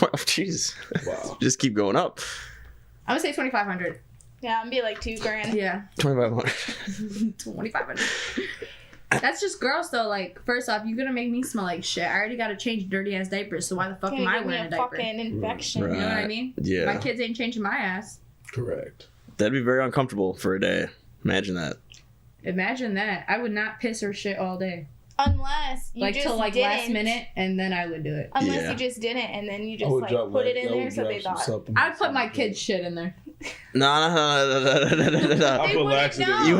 Oh, jeez. Wow. Just keep going up. I'm gonna say $2,500. Yeah, I'm gonna be like $2,000. Yeah, 2,500. 2,500. That's just gross though. Like, first off, you're gonna make me smell like shit. I already gotta change dirty ass diapers, so why the fuck Gonna am I give me wearing a a diaper? fucking infection. Right. You know what I mean? Yeah. My kids ain't changing my ass. Correct. That'd be very uncomfortable for a day. Imagine that. Imagine that. I would not piss or shit all day. Unless you Like just till like didn't. last minute, and then I would do it. Unless Yeah. you just didn't, and then you I just would like drop put like- it in I there, would so they drop some thought. supplements I'd put my in kids' shit in there. No. I They put wouldn't laxative. know. You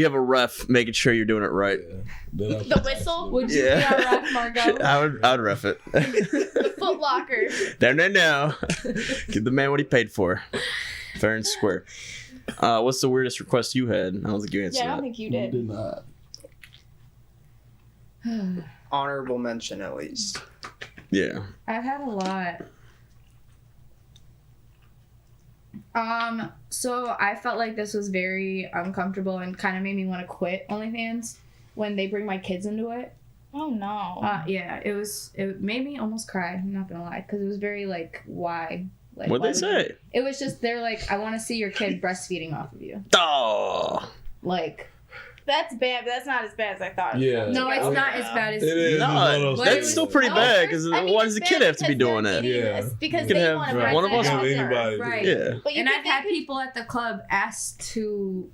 have a ref making sure you're doing it right. Yeah. Then I The put whistle? laxative. Would you Yeah. be alright, Margo? I would ref it. The Foot Locker. No. Give the man what he paid for. Fair and square. What's the weirdest request you had? I don't think you answered Yeah, I don't that. think you You did. did not. Honorable mention, at least. Yeah. I've had a lot. So I felt like this was very uncomfortable and kind of made me want to quit OnlyFans when they bring my kids into it. Oh no. Yeah, it made me almost cry. I'm not gonna lie, because it was very like, why? Like, What'd why they would you- say? It was just they're like, I want to see your kid breastfeeding off of you. Oh. Like, That's bad, but that's not as bad as I thought. Yeah. No, it's not as bad as It is. No, It's one of those but that's things. still pretty No, bad because I mean, why it's does the bad kid have to be because doing they're that? getting Yeah. this because You can they have want to right. one of us. Give anybody. Right. Yeah. But you And can I've had think- people at the club ask to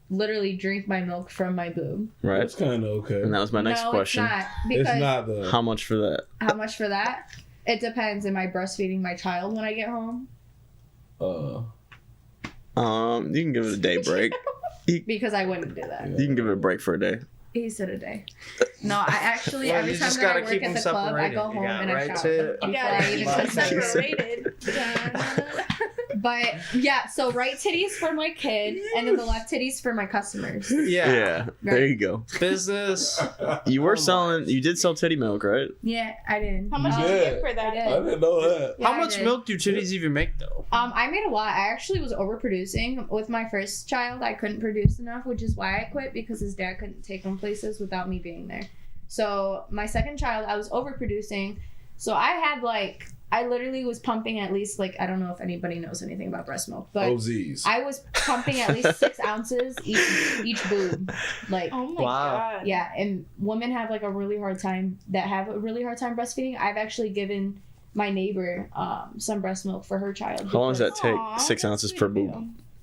literally drink my milk from my boob. Right. That's kind of okay. And that was my next no, question. it's not. Because It's not the. How much for that? how much for that? It depends. Am I breastfeeding my child when I get home? You can give it a day break. Because I wouldn't do that. You can give it a break for a day. He said a day. No, I actually Well, every you time just that I gotta work keep at the them club, I separated. go You home got and I right shower to- before You I gotta even keep touch them them. separated. But yeah, so right titties for my kid, and then the left titties for my customers. Yeah. There you go. Business. You were Oh my. selling. You did sell titty milk, right? Yeah, I did. How much You did you did. get for that? I did. I didn't know that. Yeah, How I much did. milk do titties even make though? I made a lot. I actually was overproducing with my first child. I couldn't produce enough, which is why I quit because his dad couldn't take him places without me being there. So my second child, I was overproducing. So I literally was pumping at least I don't know if anybody knows anything about breast milk, but OZs. I was pumping at least 6 ounces each boob. Oh my Wow. god. Yeah, and women have a really hard time breastfeeding. I've actually given my neighbor some breast milk for her child. How long does that because take? Aw, 6 that's ounces sweet per of boob. you.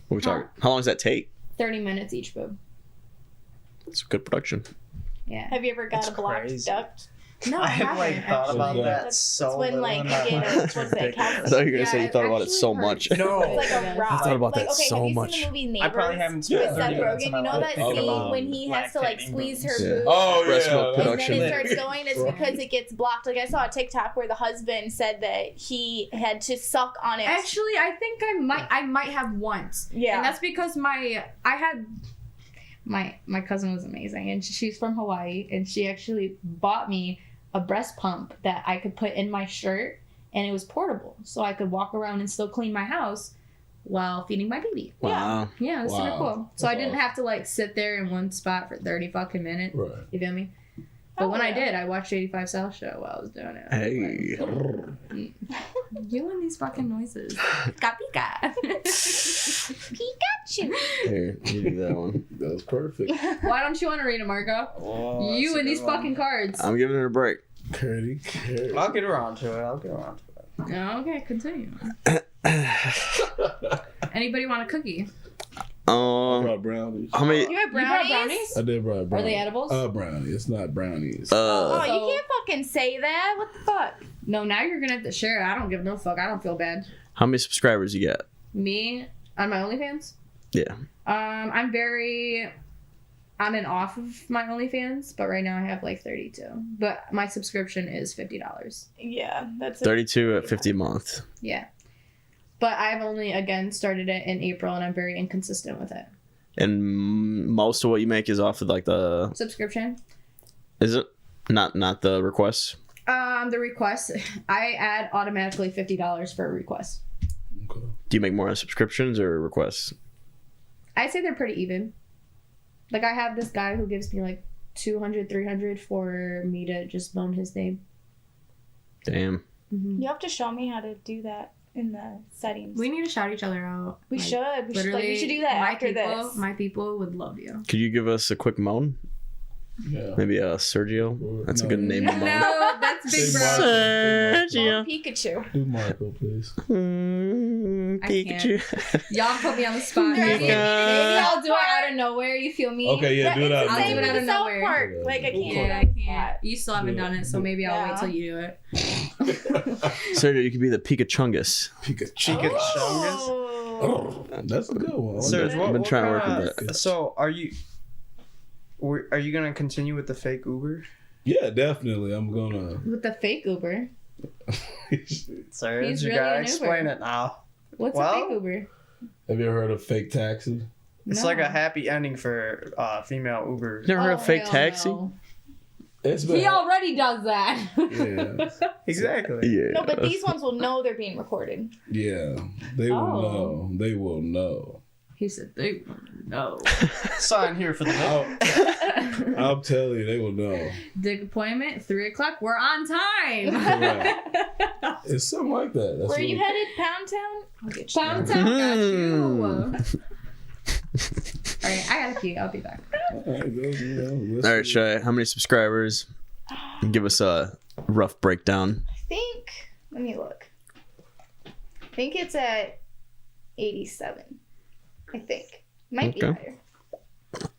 What are we talking? How long does that take? 30 minutes each boob. It's good production. Yeah. Have you ever got That's a blocked crazy. duct? No, I have haven't, thought actually. about that That's so when, little like, in you my get life. a- It's what's that, ridiculous. I thought you were gonna Yeah, say you thought about it actually so heard- much. No. It's like a I rock. thought about that okay, so have you much. seen the movie Neighbors? I probably haven't With spent 30 Seth minutes Rogen, of my you know life that thinking scene about when he has to lactating squeeze boobs. her Yeah. boob? Oh Breast milk yeah. And then production. it starts going. It's Right. because it gets blocked. Like I saw a TikTok where the husband said that he had to suck on it. Actually, I think I might have once. Yeah. And that's because my cousin was amazing, and she's from Hawaii, and she actually bought me a breast pump that I could put in my shirt, and it was portable, so I could walk around and still clean my house while feeding my baby. Wow. Yeah, it was super Wow. cool. So I That's didn't have to sit there in one spot for 30 fucking minutes. Right. You feel me? But Oh, when I yeah. did, I watched 85 South Show while I was doing it. Hey. You and these fucking noises. Pika pika. Pikachu. Here, you do that one. That's perfect. Why don't you want to read it, Marco? Oh, that's You a and these good one. fucking cards. I'm giving it a break. Curdy. I'll get around to it. Oh, okay, continue. Anybody want a cookie? I Um, brought brownies. how many? You have You brought brownies? brownies? I did brought brownies. Are they edibles? Brownie. It's not brownies. Oh, So- you can't fucking say that. What the fuck? No, now you're gonna have to share it. I don't give no fuck. I don't feel bad. How many subscribers you got? Me on my OnlyFans? Yeah. I'm in off of my OnlyFans, but right now I have 32. But my subscription is $50. Yeah, that's 32 at 50 a month. Yeah. But I've only again started it in April, and I'm very inconsistent with it. And most of what you make is off of the. Subscription. Is it not the requests? The request, I add automatically $50 for a request. Okay. Do you make more on subscriptions or requests? I'd say they're pretty even. I have this guy who gives me $200, $300 for me to just moan his name. Damn. Mm-hmm. You have to show me how to do that in the settings. We need to shout each other out. We should. We should. Literally, We should do that after this. My people would love you. Could you give us a quick moan? Yeah. Maybe Sergio. That's a good name. To moan. No, that's Big Say Bro. Marco. Sergio. Pikachu. Do Marco, please. I Pikachu. Y'all put me on the spot. There's Maybe a- I'll do it out of nowhere. You feel me? Okay, yeah, do it out. It's the I'll same do it with out the of South nowhere. Park. I can't. Yeah, I can't. You still haven't done it, so maybe I'll wait till you do it. Sergio, you could be the Pikachungus. Pikachu. Oh. That's a good one. So, I've been trying to work with that. So, are you gonna continue with the fake Uber? Yeah, definitely. I'm gonna. With the fake Uber. Sir, He's you really gotta an explain Uber. it now. What's Well- a fake Uber? Have you ever heard of fake taxi? It's No. like a happy ending for female Uber. You never heard of fake hell taxi? no. It's been. He already does that. Yeah, Exactly. Yeah. No, but these ones will know they're being recorded. yeah. They will Oh. know. They will know. He said they no. Sign here for the vote. I'll tell you, they will know. Dig appointment 3:00. We're on time. Right. It's something like that. That's Where what you headed? Pound Town? I'll get you. Pound town got you. All right, I gotta pee. I'll be back. All right, Shay, how many subscribers? Give us a rough breakdown. I think, let me look. I think it's at 87. I think. Might be higher.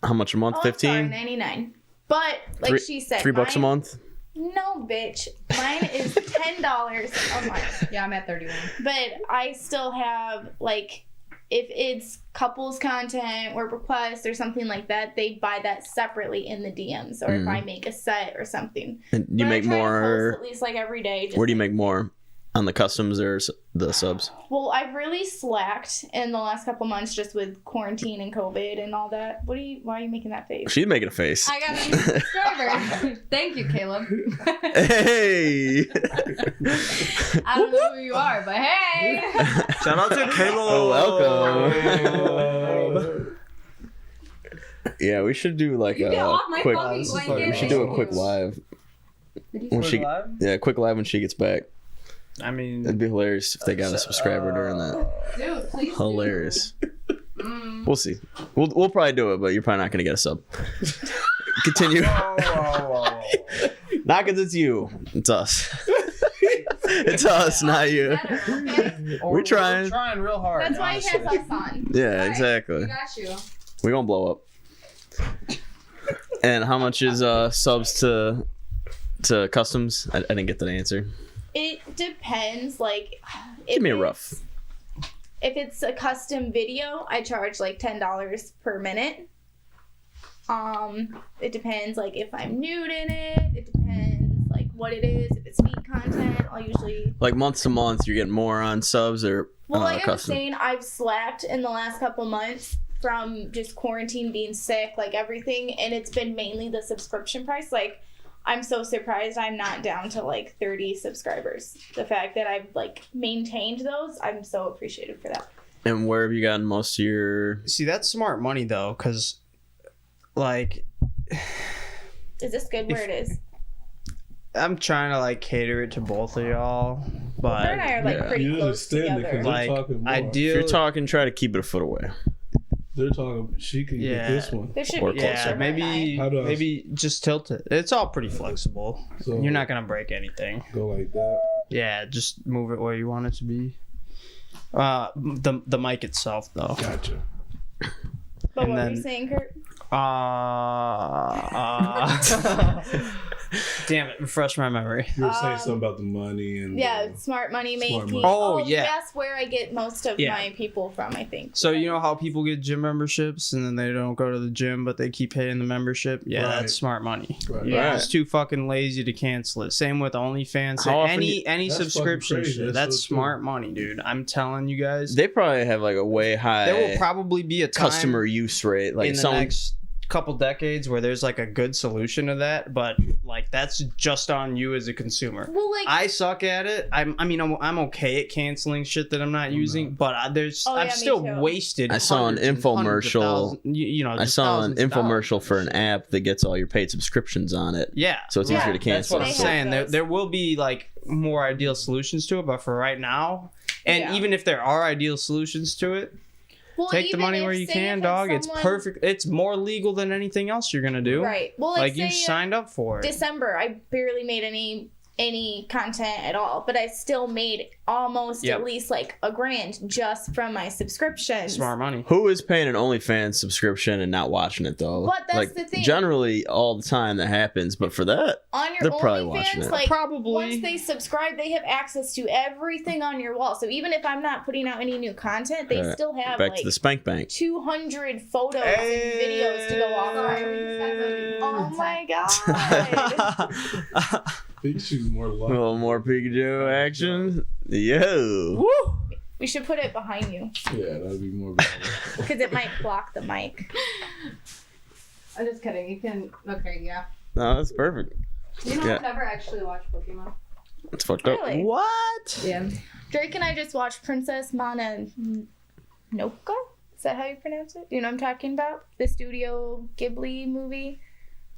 How much a month? 15? I'm sorry, 99. But, like she said, $3 a month? No, bitch. Mine is $10 a month. Yeah, I'm at 31. But I still have, like, if it's couples content or requests or something like that, they buy that separately in the DMs. Or if I make a set or something. And you make more... At least, like, every day. Where do you make more? On the customs or the subs? Well, I've really slacked in the last couple months just with quarantine and COVID and all that. Why are you making that face? She's making a face. I got a new subscriber. Thank you, Caleb. Hey! I don't know who you are, but hey! Shout out to Caleb. Oh, welcome. Yeah, we should do like You get a off my quick. fucking blanket. We should do a quick live when she. live? Yeah, quick live when she gets back. I mean, It'd be hilarious if they got a subscriber during that. Dude, please. Hilarious. We'll see. We'll probably do it, but you're probably not gonna get a sub. Continue. Not because it's you. It's us. It's us, not you. We're trying. We're trying real hard. That's why he has us on. Yeah, exactly. We got you. We're gonna blow up. And how much is subs to customs? I didn't get that answer. It depends. Like, Give me a rough. If it's a custom video, I charge like $10 per minute. It depends, like, if I'm nude in it. It depends, like, what it is. If it's feed content, I'll usually... Like month to month, you're getting more on subs or Well, like I was custom? saying, I've slacked in the last couple months from just quarantine, being sick, like everything. And it's been mainly the subscription price. Like, I'm so surprised I'm not down to like 30 subscribers. The fact that I've like maintained those, I'm so appreciative for that. And where have you gotten most of your... See, that's smart money though, because like... Is this good where it is? I'm trying to like cater it to both of y'all, but Her and I are like pretty You close understand it together. 'cause like they're talking more. If ideal. you're talking, try to keep it a foot away. They're talking. She can get Yeah. this one. There should Or be closer. Yeah, her and I. How do I- maybe just tilt it. It's all pretty flexible. So You're not gonna break anything. go like that. Yeah, just move it where you want it to be. The mic itself though. Gotcha. But And what were then- you saying, Kurt? Damn it! Refresh my memory. You were saying something about the money and Yeah, smart money Smart making. money. Oh, you yeah. asked where I get most of Yeah. my people from, I think. So you know how people get gym memberships and then they don't go to the gym, but they keep paying the membership? Yeah, Right. that's smart money. Right. Yeah. You're just too fucking lazy to cancel it. Same with OnlyFans. How often Any That's subscription fucking crazy. shit. That's That's so true. smart money, dude. I'm telling you guys. They probably have like a way high There will probably be a time customer use rate. Like in the someone... next couple decades where there's like a good solution to that, but like that's just on you as a consumer. Well, like, I suck at it. I'm okay at canceling shit that I'm not using, but Oh, yeah, I've me still too. wasted. I saw an hundreds and hundreds of infomercial. thousands- you know, I just saw an thousands of infomercial dollars for and an shit. app that gets all your paid subscriptions on it. Yeah, So it's Yeah, easier to that's cancel. what I'm They have saying. those. There will be like more ideal solutions to it, but for right now, and Yeah. even if there are ideal solutions to it, well, take the even money if, where you say, can, if dog. It's someone- perfect. It's more legal than anything else you're gonna do. Right. Well, Like say, you signed up for it. December, I barely made any content at all, but I still made almost Yep. at least like $1,000 just from my subscriptions. Smart money. Who is paying an OnlyFans subscription and not watching it though? But that's like, the thing. Generally, all the time that happens, but for that, On your They're probably watching OnlyFans, it. like Probably. once they subscribe, they have access to everything on your wall. So even if I'm not putting out any new content, they Alright, still have back like to the spank bank. 200 photos and videos to go off on. Oh my god! I think she's more A like. little more Pikachu action. Yo. We should put it behind you Yeah, that'd be more valuable. because it might block the mic. I'm just kidding. You can. Okay, yeah. No, that's perfect. You know, Yeah. I've never actually watched Pokemon. It's fucked up. Really? What? Yeah. Drake and I just watched Princess Mononoke. Is that how you pronounce it? Do you know what I'm talking about? The Studio Ghibli movie.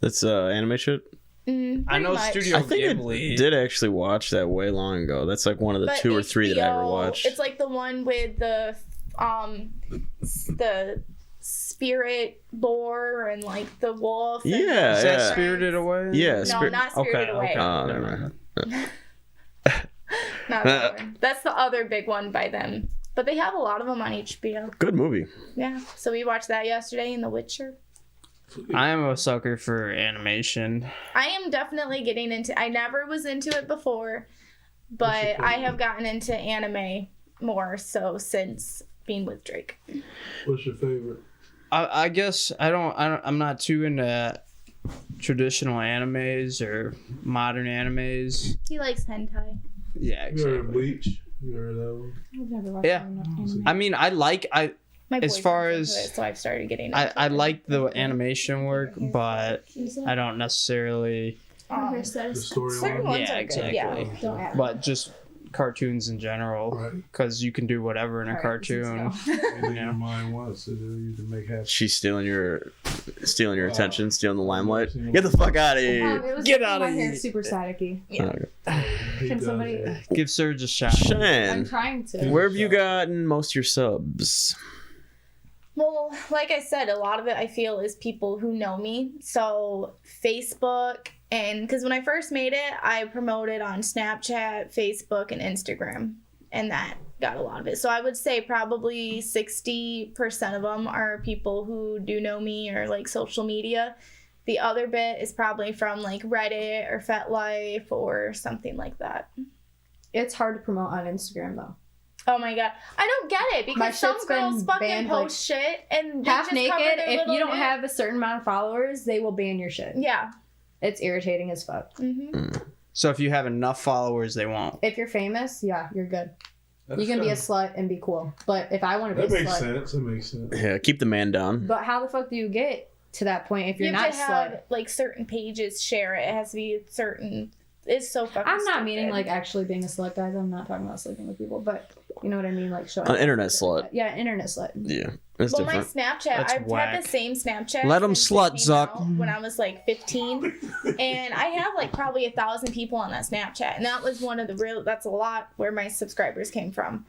That's anime shit. I Pretty know much. Studio I think Ghibli. I did actually watch that way long ago. That's like one of the But 2 or 3 that I ever HBO watched. It's like the one with the spirit boar and like the wolf. And Yeah, Is that yeah. Spirited Away? Yeah, No, not Spirited Away. Oh, never mind. Not that one. That's the other big one by them. But they have a lot of them on HBO. Good movie. Yeah. So we watched that yesterday in The Witcher. I am a sucker for animation. I am definitely getting into. I never was into it before, but I have gotten into anime more so since being with Drake. What's your favorite? I guess I'm not too into traditional animes or modern animes. He likes hentai. Yeah, You heard of exactly. Bleach? You heard of that one? I've never watched Yeah. anime. I mean, I My As far boyfriend's as- into it, so I've started getting. Into I it. like the animation work, but I don't necessarily. The certain storyline? ones Yeah, are exactly. good. Yeah. Don't ask. But just cartoons in general, Right. because you can do whatever in a Alright, this is cartoon. Anything Yeah. your mind wants to do, you can make happen. She's stealing your attention, stealing the limelight. Get the fuck out of here. It was Get making outta my hair here. super staticky. He Can does somebody? it. Give Serge a shot. I'm Shan, trying to. where have you gotten most of your subs? Well, like I said, a lot of it I feel is people who know me. So Facebook, and because when I first made it, I promoted on Snapchat, Facebook, and Instagram, and that got a lot of it. So I would say probably 60% of them are people who do know me or like social media. The other bit is probably from like Reddit or FetLife or something like that. It's hard to promote on Instagram though. Oh my god, I don't get it My because some shit's been girls fucking banned, post shit and they Half just naked. cover their If little you don't nip. have a certain amount of followers, they will ban your shit. Yeah. It's irritating as fuck. hmm So if you have enough followers, they won't. If you're famous, yeah, you're good. That's You can be a kinda- slut and be cool. But if I want to be That a makes slut, sense. That makes sense. Yeah, keep the man down. but how the fuck do you get to that point if you're You not have to have slut? like certain pages share it. It has to be certain. It's so fucking. I'm not stupid. meaning like actually being a slut, guys. I'm not talking about sleeping with people, but you know what I mean, like showing. An internet slut. Yeah, internet slut. Yeah, that's Well, different. my Snapchat, That's I've whack. had the same Snapchat. Let 'em since slut, it came Zuck. out when I was like 15, and I have like probably 1,000 people on that Snapchat, and that was one of the real. That's a lot where my subscribers came from,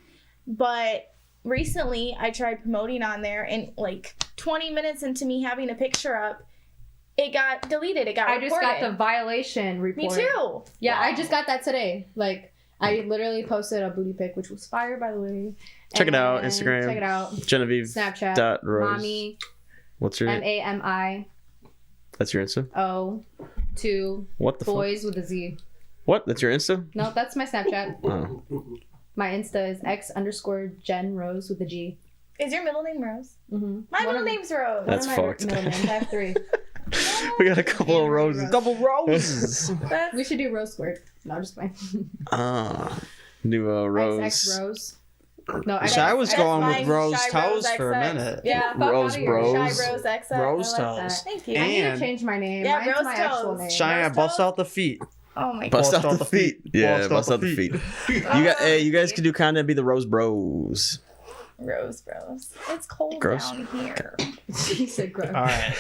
but recently I tried promoting on there, and like 20 minutes into me having a picture up, it got deleted. It got I just reported. got the violation report. Me too. Yeah, I just got that today. Like, I literally posted a booty pic, which was fire, by the way. Check it out, And Instagram. Check it out. Genevieve. Snapchat. Dot Rose. Mommy. What's your? MAMIO That's your Insta. 2 What the fuck? boys with a Z. What? That's your Insta? No, that's my Snapchat. Oh. My Insta is X_Jen Rose with a G. Is your middle name Rose? Mm-hmm. My middle name's Rose. That's One of my fucked. middle names. I have 3. We got a couple of roses. Double roses. That's We should do Rose Squirt. No, just fine. New Rose. XX Rose. No, So I was that's going with mine, Rose Shy Toes Rose for a XX. minute. Yeah. Fuck Rose outta here. Bros. Shy Rose X. Rose I like Toes. that. Thank you. I need to And- change my name. Yeah, Mine's Rose my actual Toes. name. Cheyenne, bust out the feet. Oh my god. Bust Bust out out the the feet. feet. Yeah, Bust bust out out the the feet. You got, hey, you guys could do content. Be the Rose Bros. Rose. It's cold Gross. down here. He said gross. All right.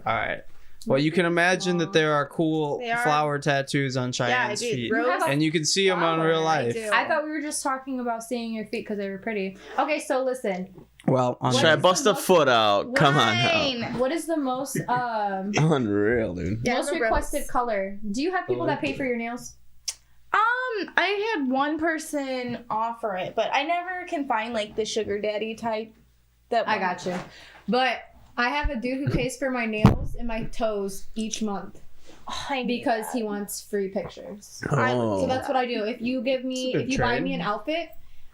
All right. Well, you can imagine that there are cool They are. flower tattoos on Yeah, Cheyenne's dude. feet. Rose. And you can see them on real life. I thought we were just talking about seeing your feet because they were pretty. Okay, so listen. Well, on What Should I is bust the a most- foot out? Come on now. Fine. What is the most Unreal, dude. Yeah, most the requested rose. color? Do you have people that pay for your nails? I had one person offer it, but I never can find like the sugar daddy type. That I got you. But I have a dude who pays for my nails and my toes each month because he wants free pictures. Oh. So that's what I do. If you give me, That's a if good you buy trade. me an outfit,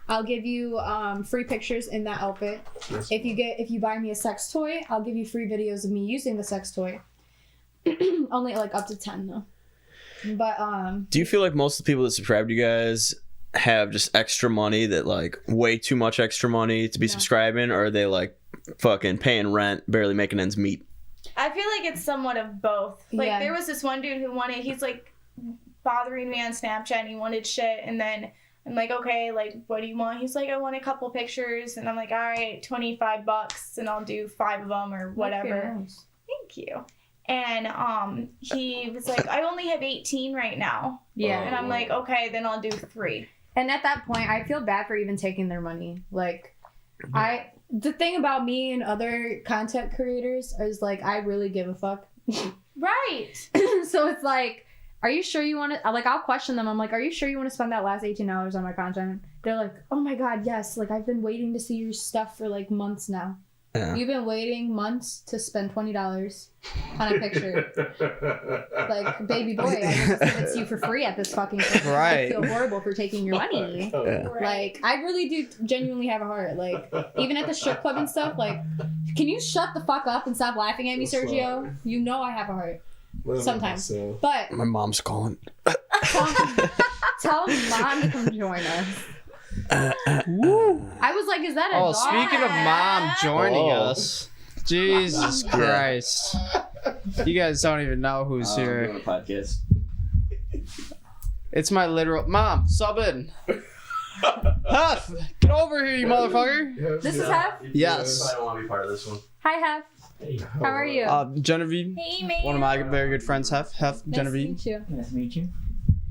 I'll give you free pictures in that outfit. If you buy me a sex toy, I'll give you free videos of me using the sex toy. Only like up to 10 though. But Do you feel like most of the people that subscribe to you guys have just extra money, that like way too much extra money to be No. subscribing, or are they like fucking paying rent, barely making ends meet? I feel like it's somewhat of both. Like Yeah. there was this one dude who wanted. He's like bothering me on Snapchat, and he wanted shit, and then I'm like, okay, like what do you want? He's like, I want a couple pictures, and I'm like, all right, $25, and I'll do 5 of them or whatever. Thank you. And he was like, I only have 18 right now. Yeah. And I'm like, okay, then I'll do 3. And at that point, I feel bad for even taking their money. Like, the thing about me and other content creators is like I really give a fuck. Right. So it's like, are you sure you want to, like, I'll question them. I'm like, are you sure you want to spend that last $18 on my content? They're like, oh my God, yes. Like, I've been waiting to see your stuff for like months now. Yeah. You've been waiting months to spend $20 on a picture. Like, baby boy, I just give it to you for free at this fucking thing. Right. I feel horrible for taking your money. Yeah. Like, I really do genuinely have a heart. Like, even at the strip club and stuff, like, can you shut the fuck up and stop laughing at me, Sergio? You know I have a heart. Sometimes. But My mom's calling. tell mom to come join us. I was like, is that a dog? Speaking of mom joining us, Jesus Christ. You guys don't even know who's here. Doing a podcast. It's my literal mom. Sub in. Heff, get over here, you motherfucker. This is Heff? Yes. I don't want to be part of this one. Hi, Heff. How are you? Genevieve. Hey, man. One of my very good friends, Heff. Nice Genevieve. to meet you. Nice to meet you.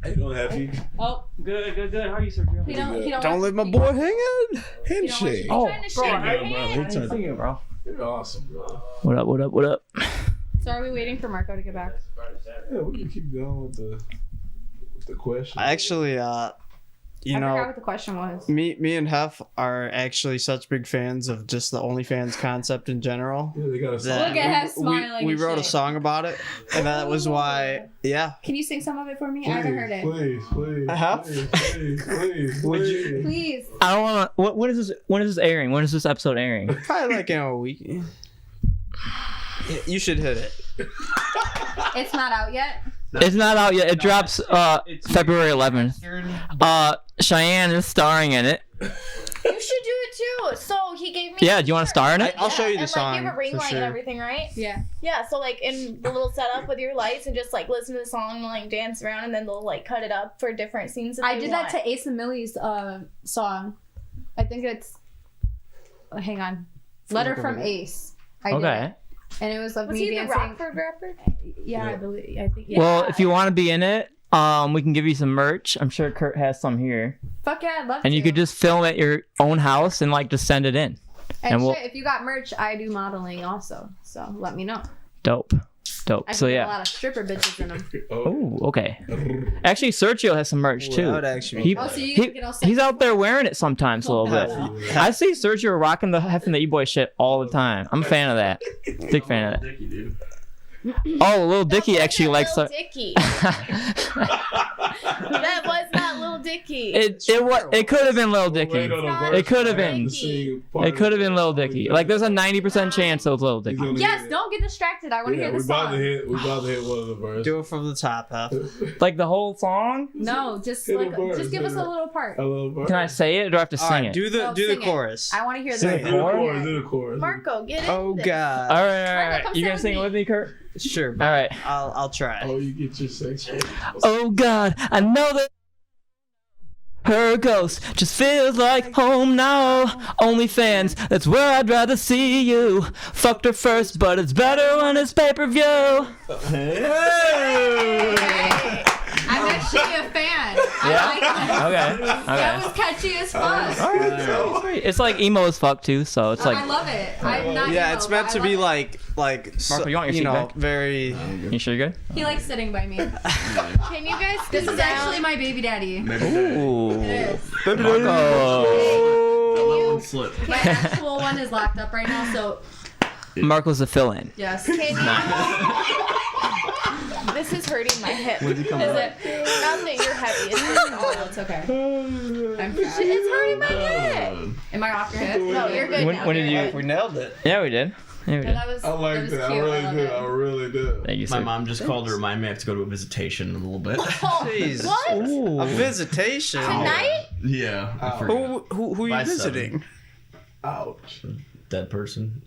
How you doing, Happy? Oh, Good. How are you, Sergio? he don't Don't let my boy hang in. Handshake. Oh, Trying to bro, shake I your bro. hand. didn't see you, bro. You're awesome, bro. What up? So are we waiting for Marco to get back? Yeah, we can keep going with the question. Actually, you I forgot know, what the question was. me and Heff are actually such big fans of just the OnlyFans concept in general. Yeah, they got a that song. Look at Heff smiling we and wrote a shit. song about it, and that was why. Yeah. Can you sing some of it for me? I haven't heard it. Please. Heff? Please. Would you- Please. I don't want to. When is this? When is this airing? When is this episode airing? Probably like in a week. You should hit it. It's not out yet. It's not out yet. It drops February 11th. Cheyenne is starring in it. You should do it too. So he gave me. Yeah, do you want to star in it? I'll show you the and, song. Like, you have a ring for light sure. and everything, right? Yeah. Yeah. So like in the little setup with your lights and just like listen to the song and like dance around and then they'll like cut it up for different scenes. That I they did want. that to Ace and Millie's song. I think it's. Hang on. Letter from Ace. I did Okay. it. And it was of Was me he the dancing. Rockford rapper? Yeah, Yeah. I believe. I think. Yeah. Well, if you want to be in it, we can give you some merch. I'm sure Kurt has some here, Fuck yeah, I'd love and to. you could just film at your own house and like just send it in. And and we'll- shit, if you got merch, I do modeling also. So let me know. Dope. I So can get a yeah. lot of stripper bitches in them. Oh, okay. Actually, Sergio has some merch That too. would actually He- be Oh, so you He- can get all He's out there wearing it sometimes a little bit. I see Sergio rocking the Heff and the E-boy shit all the time. I'm a fan of that. Big fan of that. Dicky, dude. Oh, Lil Dicky That actually likes. Lil Dicky. That was not Lil Dicky. It could have been Lil Dicky. It could have been. It It could have been Lil Dicky. Like there's a 90% chance it was Lil Dicky. Yes, don't get distracted. I want to hear we the about song. to hit one of the verses. Do it from the top, Heff. Like the whole song. No, just Hit a like verse, just give us hit a it. little part. A little verse. Can I say it or do I have to All sing right, it? do the No, do the sing it. chorus. I want to hear Sing the it. Do the chorus. Do the chorus. Marco, get in. Oh this. God. All right. come You sing gonna with sing it me. with me, Kurt? Sure. All right. I'll try. Oh, you get your section. Oh God, I know that her ghost just feels like home now. OnlyFans, that's where I'd rather see you. Fucked her first, but it's better when it's pay-per-view. Hey, I'm actually a fan. I like that. Okay. That was catchy as fuck. Sweet. It's like emo as fuck too, so it's I like. love it. I'm not. Yeah, emo, it's meant but to I be love like Marco, you want your seat know, back? very. You sure you're good? it. He likes sitting by me. Can you guys This sit is down? actually my baby daddy. Ooh. It is. Marco. Slip. My actual one is locked up right now, so Marco's a fill-in. yes. Can you? This is hurting my hip. Is it? Not that you're heavy. It's just Oh, it's okay. I'm fat. It's hurting my hip. Am I off your hip? No, you're good now. When did You're you? good. nailed it. Yeah, we did. Yeah, we Yeah, did. that was. I like was that. I cute. really love do. it. I really do. Thank you, My sir. mom just called to remind me I have to go to a visitation in a little bit. Jeez. What? Ooh. A visitation. Tonight? Yeah. I Ow. forgot. Who are you By visiting? Ouch. Dead person.